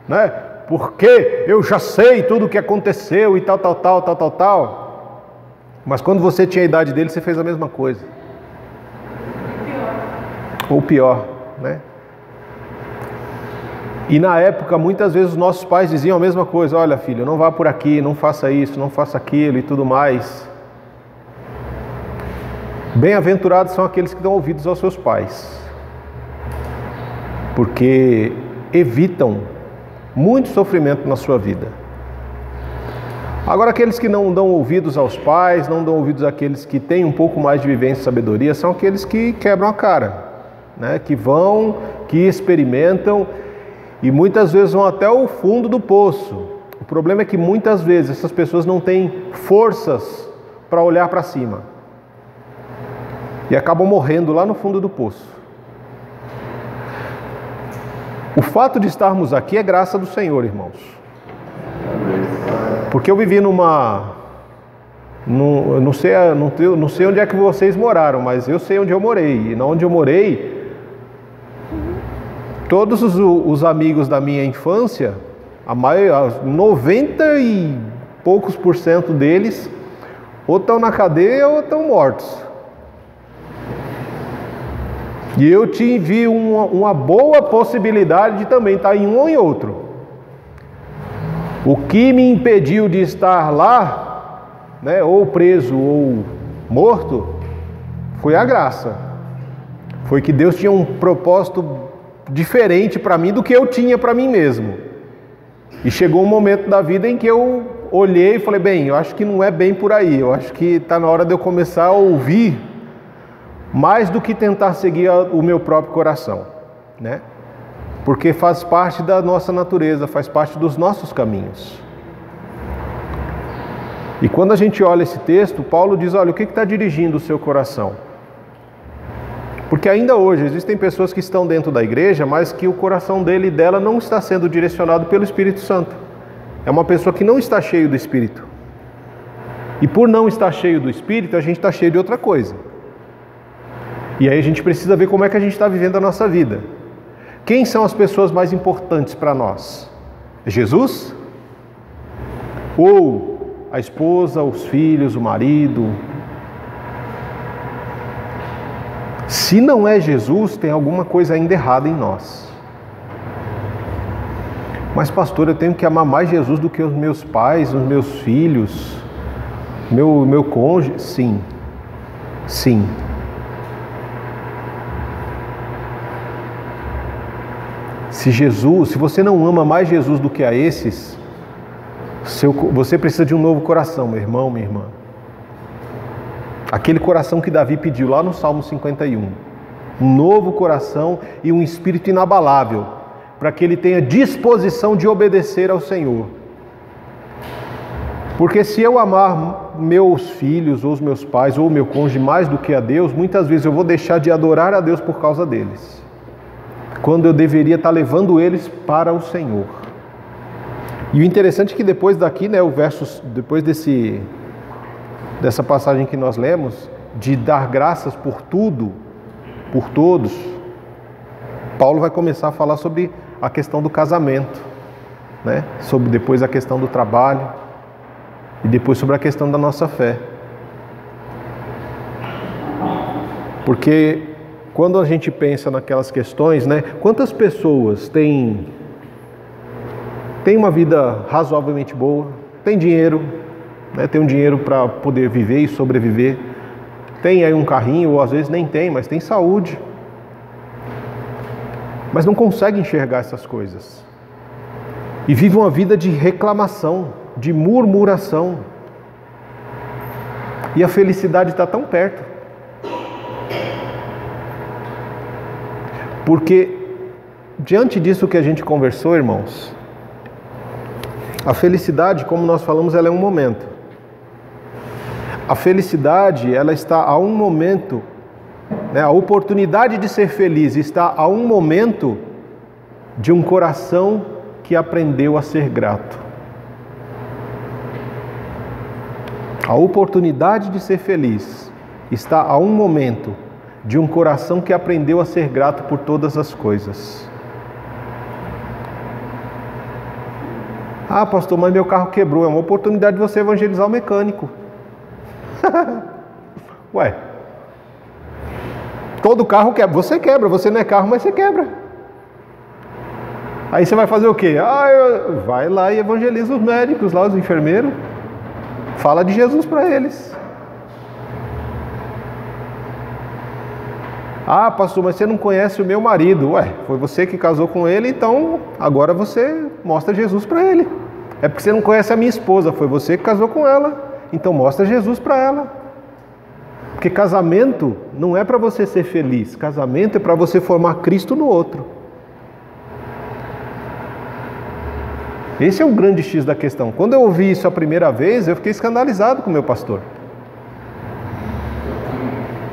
né? Porque eu já sei tudo o que aconteceu e tal. Mas quando você tinha a idade dele, você fez a mesma coisa. Ou pior, né? E na época, muitas vezes os nossos pais diziam a mesma coisa: olha, filho, não vá por aqui, não faça isso, não faça aquilo e tudo mais. Bem-aventurados são aqueles que dão ouvidos aos seus pais, porque evitam muito sofrimento na sua vida. Agora, aqueles que não dão ouvidos aos pais, não dão ouvidos àqueles que têm um pouco mais de vivência e sabedoria, são aqueles que quebram a cara, né? Que vão, que experimentam e muitas vezes vão até o fundo do poço. O problema é que muitas vezes essas pessoas não têm forças para olhar para cima e acabam morrendo lá no fundo do poço. O fato de estarmos aqui é graça do Senhor, irmãos. Porque eu vivi não sei onde é que vocês moraram, mas eu sei onde eu morei. E onde eu morei, todos os amigos da minha infância, 90 e poucos % deles, ou estão na cadeia ou estão mortos. E eu tive uma boa possibilidade de também estar em um ou em outro. O que me impediu de estar lá, né, ou preso ou morto, foi a graça. Foi que Deus tinha um propósito diferente para mim do que eu tinha para mim mesmo. E chegou um momento da vida em que eu olhei e falei: bem, eu acho que não é bem por aí. Eu acho que está na hora de eu começar a ouvir mais do que tentar seguir o meu próprio coração, né? Porque faz parte da nossa natureza, faz parte dos nossos caminhos. E quando a gente olha esse texto, Paulo diz: olha, o que está dirigindo o seu coração? Porque ainda hoje existem pessoas que estão dentro da igreja, mas que o coração dele e dela não está sendo direcionado pelo Espírito Santo. é uma pessoa que não está cheio do Espírito. E por não estar cheio do Espírito, a gente está cheio de outra coisa. E aí a gente precisa ver como é que a gente está vivendo a nossa vida. Quem são as pessoas mais importantes para nós? É Jesus? Ou a esposa, os filhos, o marido? Se não é Jesus, tem alguma coisa ainda errada em nós. Mas pastor, eu tenho que amar mais Jesus do que os meus pais, os meus filhos, meu cônjuge? Sim, sim. Se você não ama mais Jesus do que a esses, você precisa de um novo coração, meu irmão, minha irmã. Aquele coração que Davi pediu lá no Salmo 51. Um novo coração e um espírito inabalável, para que ele tenha disposição de obedecer ao Senhor. Porque se eu amar meus filhos, ou os meus pais, ou o meu cônjuge mais do que a Deus, muitas vezes eu vou deixar de adorar a Deus por causa deles, quando eu deveria estar levando eles para o Senhor. E o interessante é que depois daqui, né, depois dessa passagem que nós lemos, de dar graças por tudo, por todos, Paulo vai começar a falar sobre a questão do casamento, né? Sobre depois a questão do trabalho e depois sobre a questão da nossa fé. Porque quando a gente pensa naquelas questões, né? Quantas pessoas têm uma vida razoavelmente boa, tem dinheiro, né? Tem um dinheiro para poder viver e sobreviver, tem aí um carrinho, ou às vezes nem tem, mas tem saúde, mas não consegue enxergar essas coisas e vive uma vida de reclamação, de murmuração, e a felicidade está tão perto, porque diante disso que a gente conversou, irmãos, a felicidade, como nós falamos, ela é um momento. A felicidade, ela está a um momento, né? A oportunidade de ser feliz está a um momento de um coração que aprendeu a ser grato. A oportunidade de ser feliz está a um momento de um coração que aprendeu a ser grato por todas as coisas. Ah, pastor, mas meu carro quebrou. É uma oportunidade de você evangelizar o mecânico. Ué, todo carro quebra. Você quebra, você não é carro, mas você quebra. Aí você vai fazer o quê? Vai lá e evangeliza os médicos lá, os enfermeiros. Fala de Jesus para eles. Ah, pastor, mas você não conhece o meu marido. Ué, foi você que casou com ele, então agora você mostra Jesus para ele. É porque você não conhece a minha esposa, foi você que casou com ela, então mostra Jesus para ela. Porque casamento não é para você ser feliz, casamento é para você formar Cristo no outro. Esse é o grande X da questão. Quando eu ouvi isso a primeira vez, eu fiquei escandalizado com o meu pastor.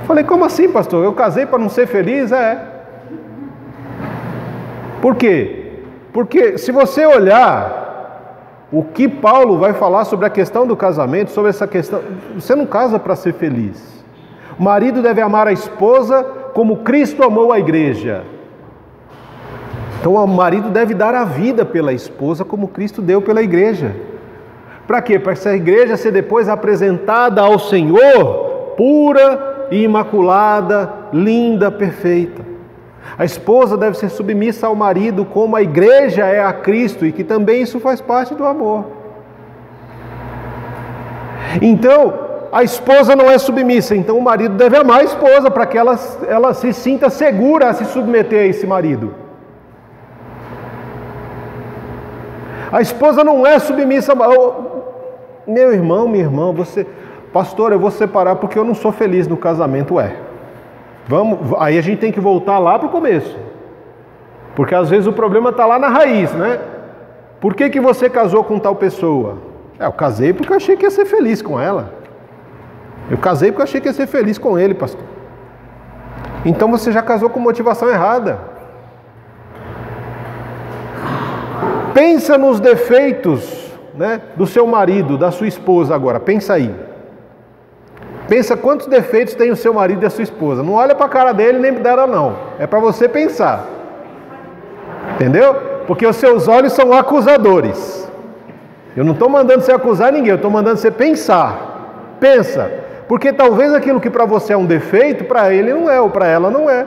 Falei, como assim, pastor? Eu casei para não ser feliz? Por quê? Porque se você olhar o que Paulo vai falar sobre a questão do casamento, sobre essa questão, você não casa para ser feliz. O marido deve amar a esposa como Cristo amou a igreja. Então o marido deve dar a vida pela esposa como Cristo deu pela igreja. Para quê? Para essa igreja ser depois apresentada ao Senhor pura e imaculada, linda, perfeita. A esposa deve ser submissa ao marido como a igreja é a Cristo, e que também isso faz parte do amor. Então, a esposa não é submissa, então o marido deve amar a esposa para que ela se sinta segura a se submeter a esse marido. A esposa não é submissa. Meu irmão, minha irmã, pastor, eu vou separar porque eu não sou feliz no casamento. Aí a gente tem que voltar lá para o começo, porque às vezes o problema está lá na raiz, né? Por que você casou com tal pessoa? Eu casei porque eu achei que ia ser feliz com ela. Eu casei porque eu achei que ia ser feliz com ele, pastor. Então você já casou com motivação errada. Pensa nos defeitos né, do seu marido, da sua esposa agora. Pensa aí. Pensa quantos defeitos tem o seu marido e a sua esposa. Não olha para a cara dele nem dela não. É para você pensar. Entendeu? Porque os seus olhos são acusadores. Eu não estou mandando você acusar ninguém, eu estou mandando você pensar. Pensa. Porque talvez aquilo que para você é um defeito, para ele não é, ou para ela não é.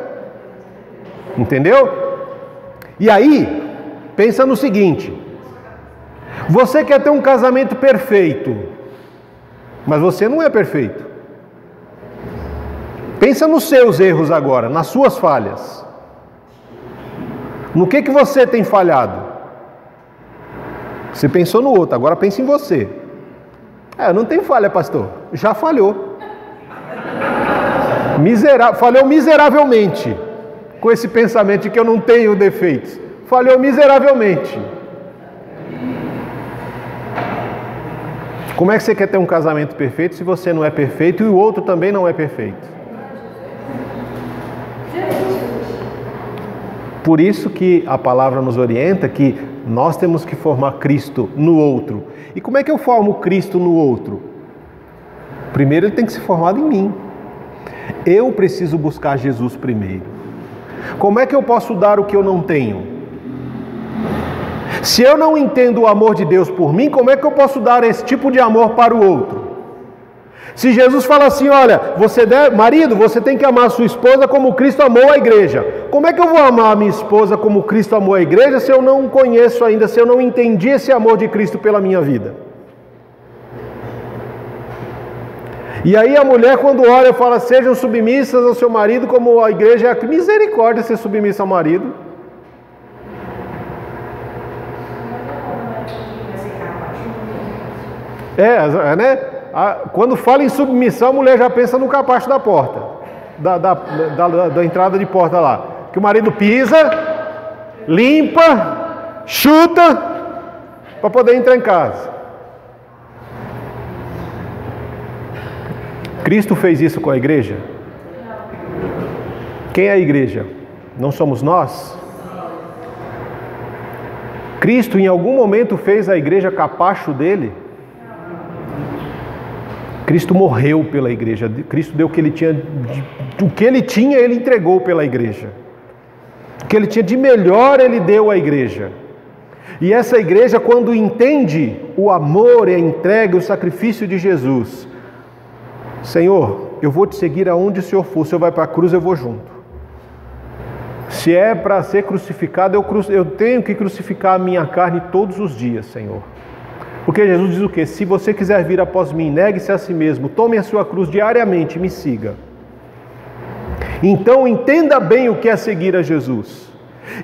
Entendeu? E aí, pensa no seguinte. Você quer ter um casamento perfeito, mas você não é perfeito. Pensa nos seus erros agora, nas suas falhas. No que você tem falhado? Você pensou no outro, agora pense em você. Não tem falha, pastor. Já falhou. Falhou miseravelmente. Com esse pensamento de que eu não tenho defeitos. Falhou miseravelmente. Como é que você quer ter um casamento perfeito se você não é perfeito e o outro também não é perfeito? Por isso que a palavra nos orienta que nós temos que formar Cristo no outro. E como é que eu formo Cristo no outro? Primeiro ele tem que ser formado em mim. Eu preciso buscar Jesus primeiro. Como é que eu posso dar o que eu não tenho? Se eu não entendo o amor de Deus por mim, como é que eu posso dar esse tipo de amor para o outro? Se Jesus fala assim, olha, marido, você tem que amar a sua esposa como Cristo amou a igreja. Como é que eu vou amar a minha esposa como Cristo amou a igreja se eu não conheço ainda, se eu não entendi esse amor de Cristo pela minha vida? E aí a mulher quando ora fala, sejam submissas ao seu marido como a igreja é misericórdia ser submissa ao marido. Né? Quando fala em submissão, a mulher já pensa no capacho da porta, da entrada de porta lá. Que o marido pisa, limpa, chuta, para poder entrar em casa. Cristo fez isso com a igreja? Quem é a igreja? Não somos nós? Cristo em algum momento fez a igreja capacho dele? Cristo morreu pela igreja. Cristo deu o que ele tinha, o que ele tinha, ele entregou pela igreja. O que ele tinha de melhor, ele deu à igreja. E essa igreja, quando entende o amor e a entrega, o sacrifício de Jesus, Senhor, eu vou te seguir aonde o Senhor for. O Senhor vai para a cruz, eu vou junto. Se é para ser crucificado, eu tenho que crucificar a minha carne todos os dias, Senhor. Porque Jesus diz o quê? Se você quiser vir após mim, negue-se a si mesmo, tome a sua cruz diariamente e me siga. Então entenda bem o que é seguir a Jesus.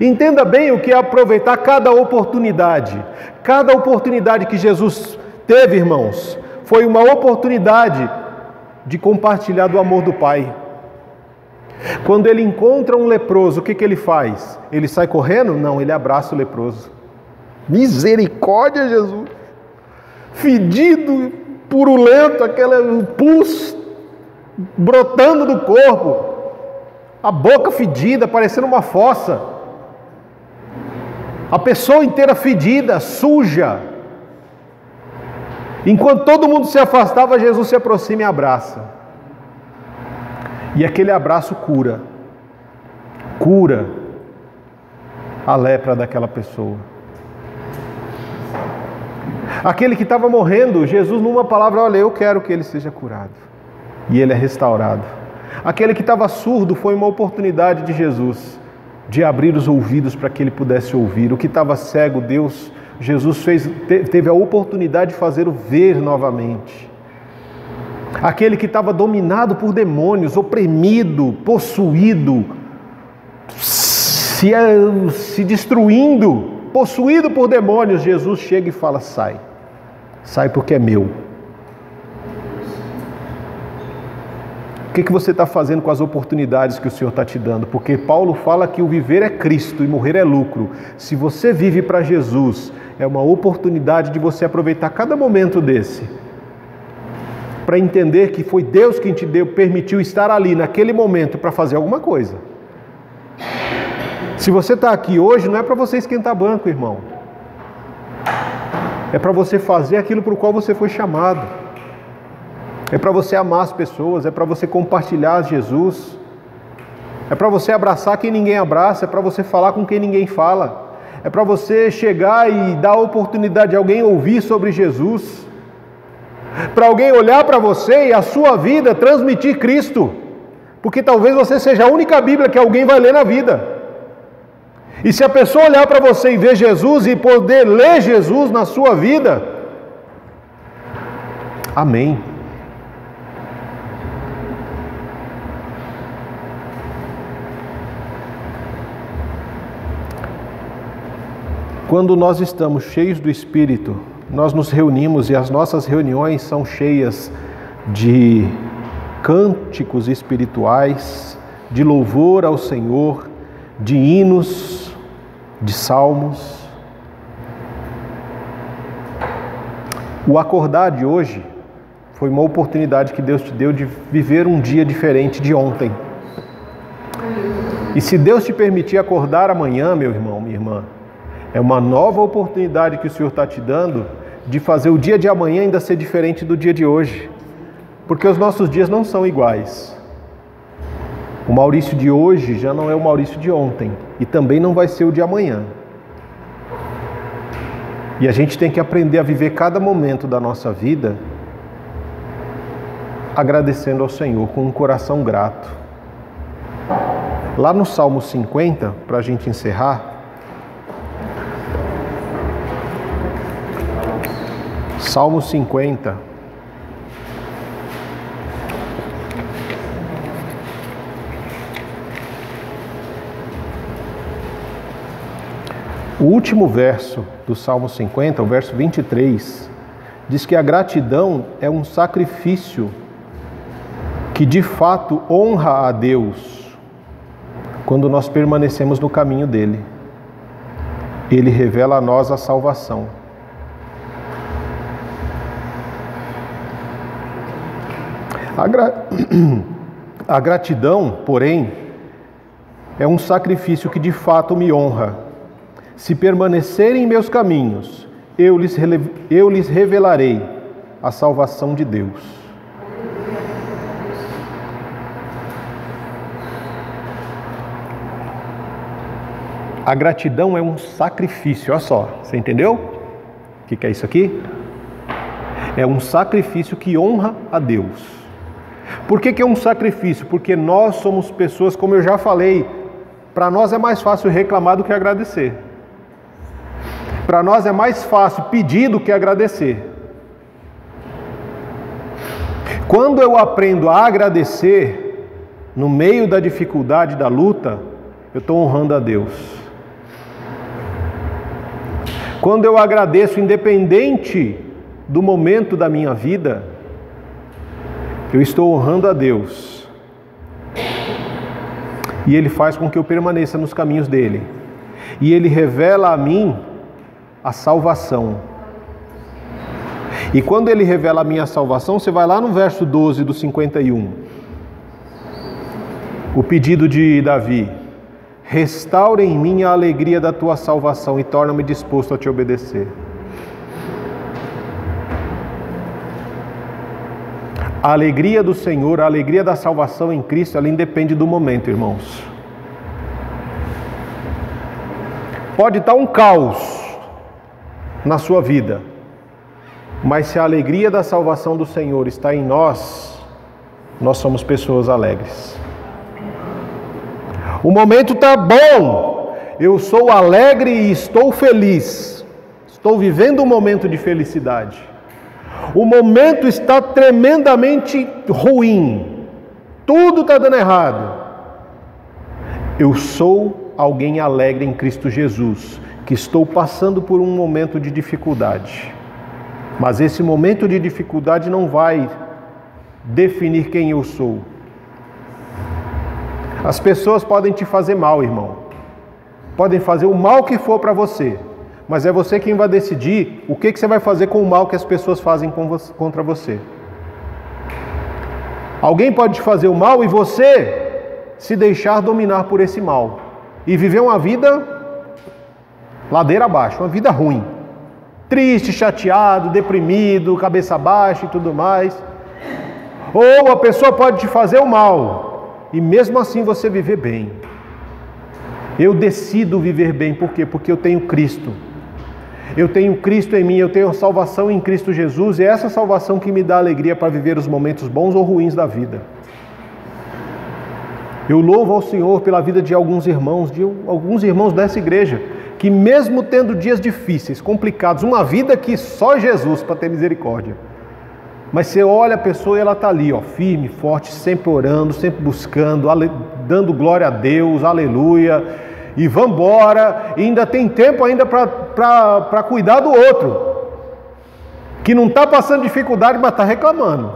Entenda bem o que é aproveitar cada oportunidade. Cada oportunidade que Jesus teve, irmãos, foi uma oportunidade de compartilhar do amor do Pai. Quando ele encontra um leproso, o que ele faz? Ele sai correndo? Não, ele abraça o leproso. Misericórdia, Jesus! Fedido, purulento, aquele pus brotando do corpo, a boca fedida, parecendo uma fossa, a pessoa inteira fedida, suja. Enquanto todo mundo se afastava, Jesus se aproxima e abraça. E aquele abraço cura a lepra daquela pessoa. Aquele que estava morrendo, Jesus numa palavra, olha, eu quero que ele seja curado. E ele é restaurado. Aquele que estava surdo, foi uma oportunidade de Jesus, de abrir os ouvidos para que ele pudesse ouvir. O que estava cego, Jesus teve a oportunidade de fazê-lo ver novamente. Aquele que estava dominado por demônios, oprimido, possuído, se destruindo, possuído por demônios, Jesus chega e fala, sai. Sai porque é meu. O que você está fazendo com as oportunidades que o Senhor está te dando? Porque Paulo fala que o viver é Cristo e morrer é lucro. Se você vive para Jesus, é uma oportunidade de você aproveitar cada momento desse, para entender que foi Deus quem te permitiu estar ali naquele momento para fazer alguma coisa. Se você está aqui hoje, não é para você esquentar banco, irmão. É para você fazer aquilo para o qual você foi chamado. É para você amar as pessoas, é para você compartilhar Jesus. É para você abraçar quem ninguém abraça, é para você falar com quem ninguém fala. É para você chegar e dar a oportunidade de alguém ouvir sobre Jesus. Para alguém olhar para você e a sua vida transmitir Cristo. Porque talvez você seja a única Bíblia que alguém vai ler na vida. E se a pessoa olhar para você e ver Jesus e poder ler Jesus na sua vida, amém. Quando nós estamos cheios do Espírito, nós nos reunimos e as nossas reuniões são cheias de cânticos espirituais, de louvor ao Senhor, de hinos, de salmos. O acordar de hoje foi uma oportunidade que Deus te deu de viver um dia diferente de ontem. E se Deus te permitir acordar amanhã, meu irmão, minha irmã, é uma nova oportunidade que o Senhor está te dando de fazer o dia de amanhã ainda ser diferente do dia de hoje. Porque os nossos dias não são iguais. O Maurício de hoje já não é o Maurício de ontem. E também não vai ser o de amanhã. E a gente tem que aprender a viver cada momento da nossa vida agradecendo ao Senhor com um coração grato. Lá no Salmo 50, para a gente encerrar, Salmo 50. O último verso do Salmo 50, o verso 23, diz que a gratidão é um sacrifício que de fato honra a Deus quando nós permanecemos no caminho dele. Ele revela a nós a salvação. A gratidão, porém, é um sacrifício que de fato me honra. Se permanecerem em meus caminhos, eu lhes revelarei a salvação de Deus. A gratidão é um sacrifício, olha só, você entendeu? O que é isso aqui? É um sacrifício que honra a Deus. Por que é um sacrifício? Porque nós somos pessoas, como eu já falei, para nós é mais fácil reclamar do que agradecer. Para nós é mais fácil pedir do que agradecer. Quando eu aprendo a agradecer, no meio da dificuldade, da luta, eu estou honrando a Deus. Quando eu agradeço, independente do momento da minha vida, eu estou honrando a Deus. E Ele faz com que eu permaneça nos caminhos dEle. E Ele revela a mim a salvação. E quando Ele revela a minha salvação, você vai lá no verso 12 do 51. O pedido de Davi: restaura em mim a alegria da tua salvação e torna-me disposto a te obedecer. A alegria do Senhor, a alegria da salvação em Cristo, ela independe do momento, irmãos. Pode estar um caos na sua vida, mas se a alegria da salvação do Senhor está em nós, nós somos pessoas alegres. O momento está bom, eu sou alegre e estou feliz, estou vivendo um momento de felicidade. O momento está tremendamente ruim, tudo está dando errado. Eu sou alguém alegre em Cristo Jesus, que estou passando por um momento de dificuldade. Mas esse momento de dificuldade não vai definir quem eu sou. As pessoas podem te fazer mal, irmão. Podem fazer o mal que for para você. Mas é você quem vai decidir o que você vai fazer com o mal que as pessoas fazem contra você. Alguém pode te fazer o mal e você se deixar dominar por esse mal. E viver uma vida ladeira abaixo, uma vida ruim. triste, chateado, deprimido, cabeça baixa e tudo mais. Ou a pessoa pode te fazer o mal e mesmo assim você viver bem. Eu decido viver bem, por quê? Porque eu tenho Cristo. Eu tenho Cristo em mim, eu tenho salvação em Cristo Jesus, e é essa salvação que me dá alegria para viver os momentos bons ou ruins da vida. Eu louvo ao Senhor pela vida de alguns irmãos dessa igreja, que mesmo tendo dias difíceis, complicados, uma vida que só Jesus para ter misericórdia, mas você olha a pessoa e ela está ali, ó, firme, forte, sempre orando, sempre buscando, dando glória a Deus, aleluia, e vambora, e ainda tem tempo ainda para cuidar do outro, que não está passando dificuldade, mas está reclamando.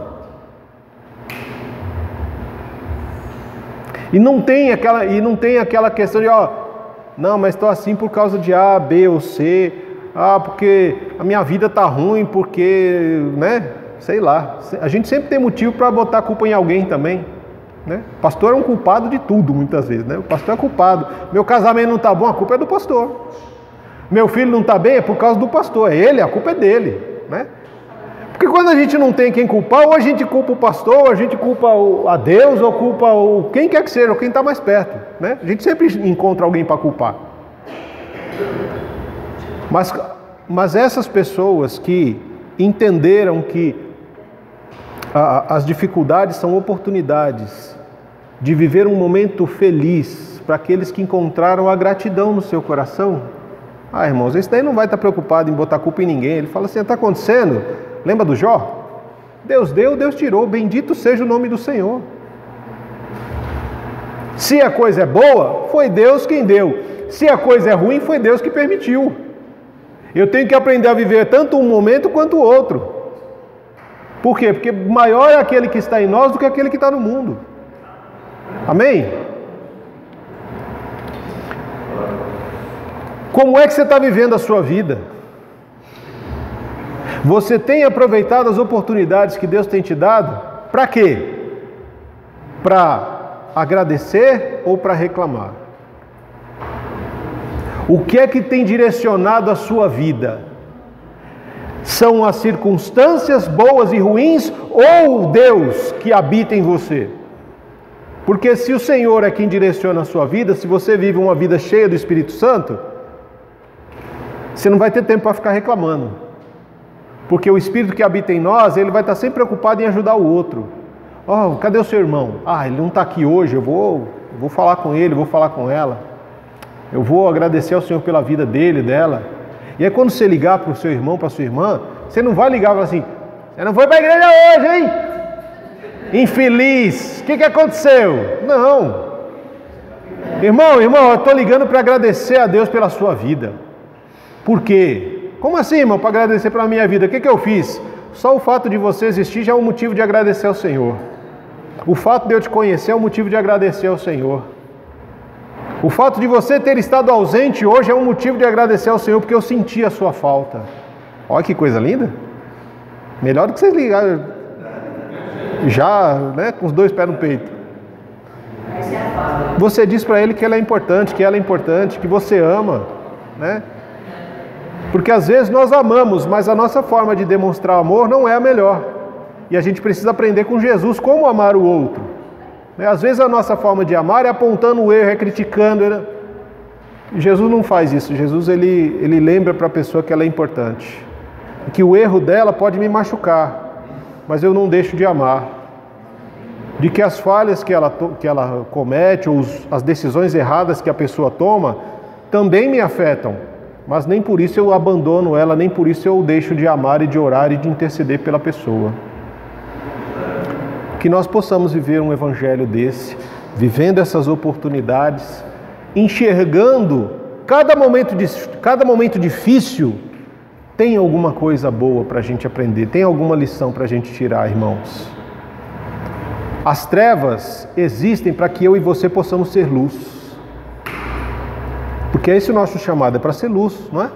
E não tem aquela questão de, não, mas estou assim por causa de A, B ou C, porque a minha vida está ruim, porque, né, sei lá. A gente sempre tem motivo para botar a culpa em alguém também, né? O pastor é um culpado de tudo, muitas vezes, né? O pastor é culpado. Meu casamento não está bom, a culpa é do pastor. Meu filho não está bem, é por causa do pastor. É ele, a culpa é dele, né? Porque quando a gente não tem quem culpar, ou a gente culpa o pastor, ou a gente culpa a Deus, ou culpa quem quer que seja, ou quem está mais perto, né? A gente sempre encontra alguém para culpar. Mas essas pessoas que entenderam que as dificuldades são oportunidades de viver um momento feliz para aqueles que encontraram a gratidão no seu coração. Irmãos, esse daí não vai estar preocupado em botar culpa em ninguém. Ele fala assim, está acontecendo? Lembra do Jó? Deus deu, Deus tirou, bendito seja o nome do Senhor. Se a coisa é boa, foi Deus quem deu. Se a coisa é ruim, foi Deus que permitiu. Eu tenho que aprender a viver tanto um momento quanto o outro. Por quê? Porque maior é aquele que está em nós do que aquele que está no mundo. Amém? Como é que você está vivendo a sua vida? Você tem aproveitado as oportunidades que Deus tem te dado? Para quê? Para agradecer ou para reclamar? O que é que tem direcionado a sua vida? São as circunstâncias boas e ruins ou Deus que habita em você? Porque se o Senhor é quem direciona a sua vida, se você vive uma vida cheia do Espírito Santo, você não vai ter tempo para ficar reclamando. Porque o Espírito que habita em nós, ele vai estar sempre preocupado em ajudar o outro. Cadê o seu irmão? Ele não está aqui hoje, eu vou falar com ele, vou falar com ela. Eu vou agradecer ao Senhor pela vida dele, dela. E aí quando você ligar para o seu irmão, para a sua irmã, você não vai ligar e falar assim, você não foi para a igreja hoje, hein? Infeliz, o que aconteceu? Não. Irmão, eu estou ligando para agradecer a Deus pela sua vida. Por quê? Como assim, irmão, para agradecer pela minha vida? O que eu fiz? Só o fato de você existir já é um motivo de agradecer ao Senhor. O fato de eu te conhecer é um motivo de agradecer ao Senhor. O fato de você ter estado ausente hoje é um motivo de agradecer ao Senhor, porque eu senti a sua falta. Olha que coisa linda. Melhor do que vocês ligarem já, né, com os dois pés no peito. Você diz para ele que ele é importante, que ela é importante, que você ama, né? Porque às vezes nós amamos, mas a nossa forma de demonstrar amor não é a melhor. E a gente precisa aprender com Jesus como amar o outro. Às vezes a nossa forma de amar é apontando o erro, é criticando. Jesus não faz isso. Jesus ele lembra para a pessoa que ela é importante. Que o erro dela pode me machucar, mas eu não deixo de amar. De que as falhas que ela comete, ou as decisões erradas que a pessoa toma, também me afetam. Mas nem por isso eu abandono ela, nem por isso eu deixo de amar e de orar e de interceder pela pessoa. Que nós possamos viver um evangelho desse, vivendo essas oportunidades, enxergando cada momento difícil, tem alguma coisa boa para a gente aprender, tem alguma lição para a gente tirar, irmãos. As trevas existem para que eu e você possamos ser luz. Porque esse é o nosso chamado, é para ser luz, não é?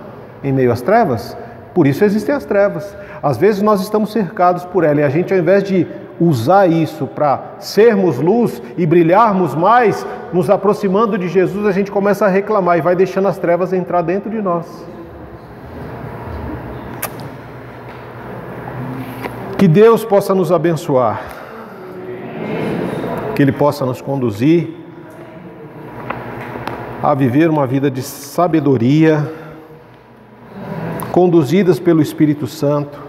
Em meio às trevas. Por isso existem as trevas. Às vezes nós estamos cercados por ela e a gente, ao invés de usar isso para sermos luz e brilharmos mais, nos aproximando de Jesus, a gente começa a reclamar e vai deixando as trevas entrar dentro de nós. Que Deus possa nos abençoar, que Ele possa nos conduzir a viver uma vida de sabedoria, conduzidas pelo Espírito Santo,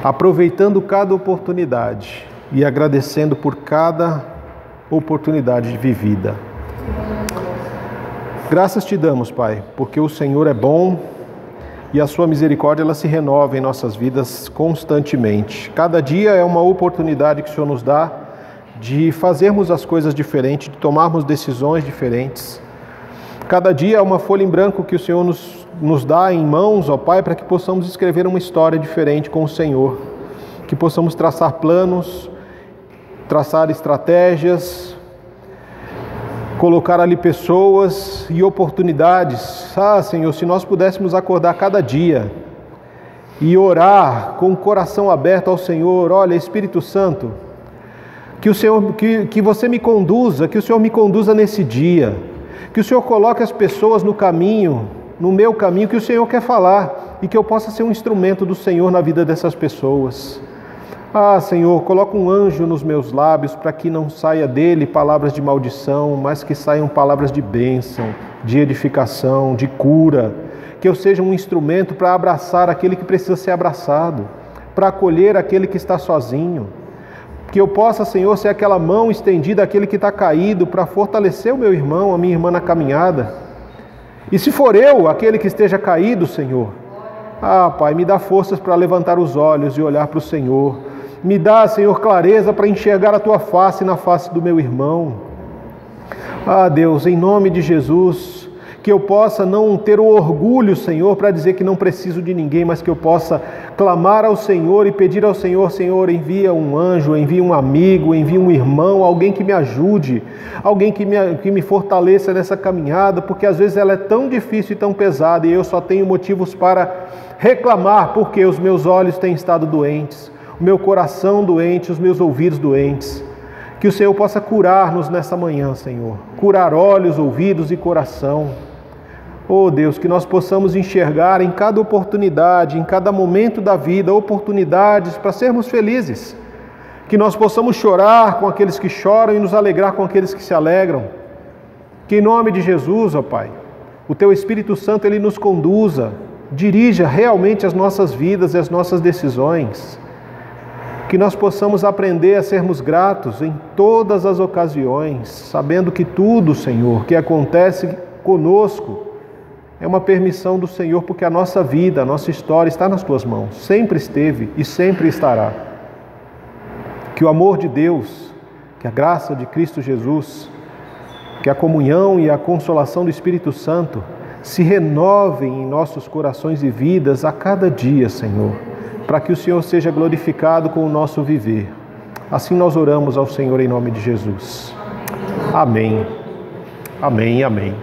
aproveitando cada oportunidade e agradecendo por cada oportunidade vivida. Graças te damos, Pai, porque o Senhor é bom e a sua misericórdia ela se renova em nossas vidas constantemente. Cada dia é uma oportunidade que o Senhor nos dá de fazermos as coisas diferentes, de tomarmos decisões diferentes. Cada dia é uma folha em branco que o Senhor nos dá em mãos, ó Pai, para que possamos escrever uma história diferente com o Senhor. Que possamos traçar planos, traçar estratégias, colocar ali pessoas e oportunidades. Senhor, se nós pudéssemos acordar cada dia e orar com o coração aberto ao Senhor, olha, Espírito Santo, que o Senhor, que você me conduza, que o Senhor me conduza nesse dia, que o Senhor coloque as pessoas no caminho, no meu caminho, que o Senhor quer falar e que eu possa ser um instrumento do Senhor na vida dessas pessoas. Senhor, coloca um anjo nos meus lábios para que não saia dele palavras de maldição, mas que saiam palavras de bênção, de edificação, de cura. Que eu seja um instrumento para abraçar aquele que precisa ser abraçado, para acolher aquele que está sozinho. Que eu possa, Senhor, ser aquela mão estendida àquele que está caído para fortalecer o meu irmão, a minha irmã na caminhada. E se for eu, aquele que esteja caído, Senhor, Pai, me dá forças para levantar os olhos e olhar para o Senhor. Me dá, Senhor, clareza para enxergar a Tua face na face do meu irmão. Deus, em nome de Jesus, que eu possa não ter o orgulho, Senhor, para dizer que não preciso de ninguém, mas que eu possa clamar ao Senhor e pedir ao Senhor, Senhor, envia um anjo, envia um amigo, envia um irmão, alguém que me ajude, alguém que me fortaleça nessa caminhada, porque às vezes ela é tão difícil e tão pesada e eu só tenho motivos para reclamar, porque os meus olhos têm estado doentes, o meu coração doente, os meus ouvidos doentes. Que o Senhor possa curar-nos nessa manhã, Senhor. Curar olhos, ouvidos e coração. Deus, que nós possamos enxergar em cada oportunidade, em cada momento da vida, oportunidades para sermos felizes. Que nós possamos chorar com aqueles que choram e nos alegrar com aqueles que se alegram. Que em nome de Jesus, ó Pai, o Teu Espírito Santo, Ele nos conduza, dirija realmente as nossas vidas e as nossas decisões. Que nós possamos aprender a sermos gratos em todas as ocasiões, sabendo que tudo, Senhor, que acontece conosco é uma permissão do Senhor, porque a nossa vida, a nossa história está nas Tuas mãos, sempre esteve e sempre estará. Que o amor de Deus, que a graça de Cristo Jesus, que a comunhão e a consolação do Espírito Santo se renovem em nossos corações e vidas a cada dia, Senhor, para que o Senhor seja glorificado com o nosso viver. Assim nós oramos ao Senhor em nome de Jesus. Amém. Amém e amém.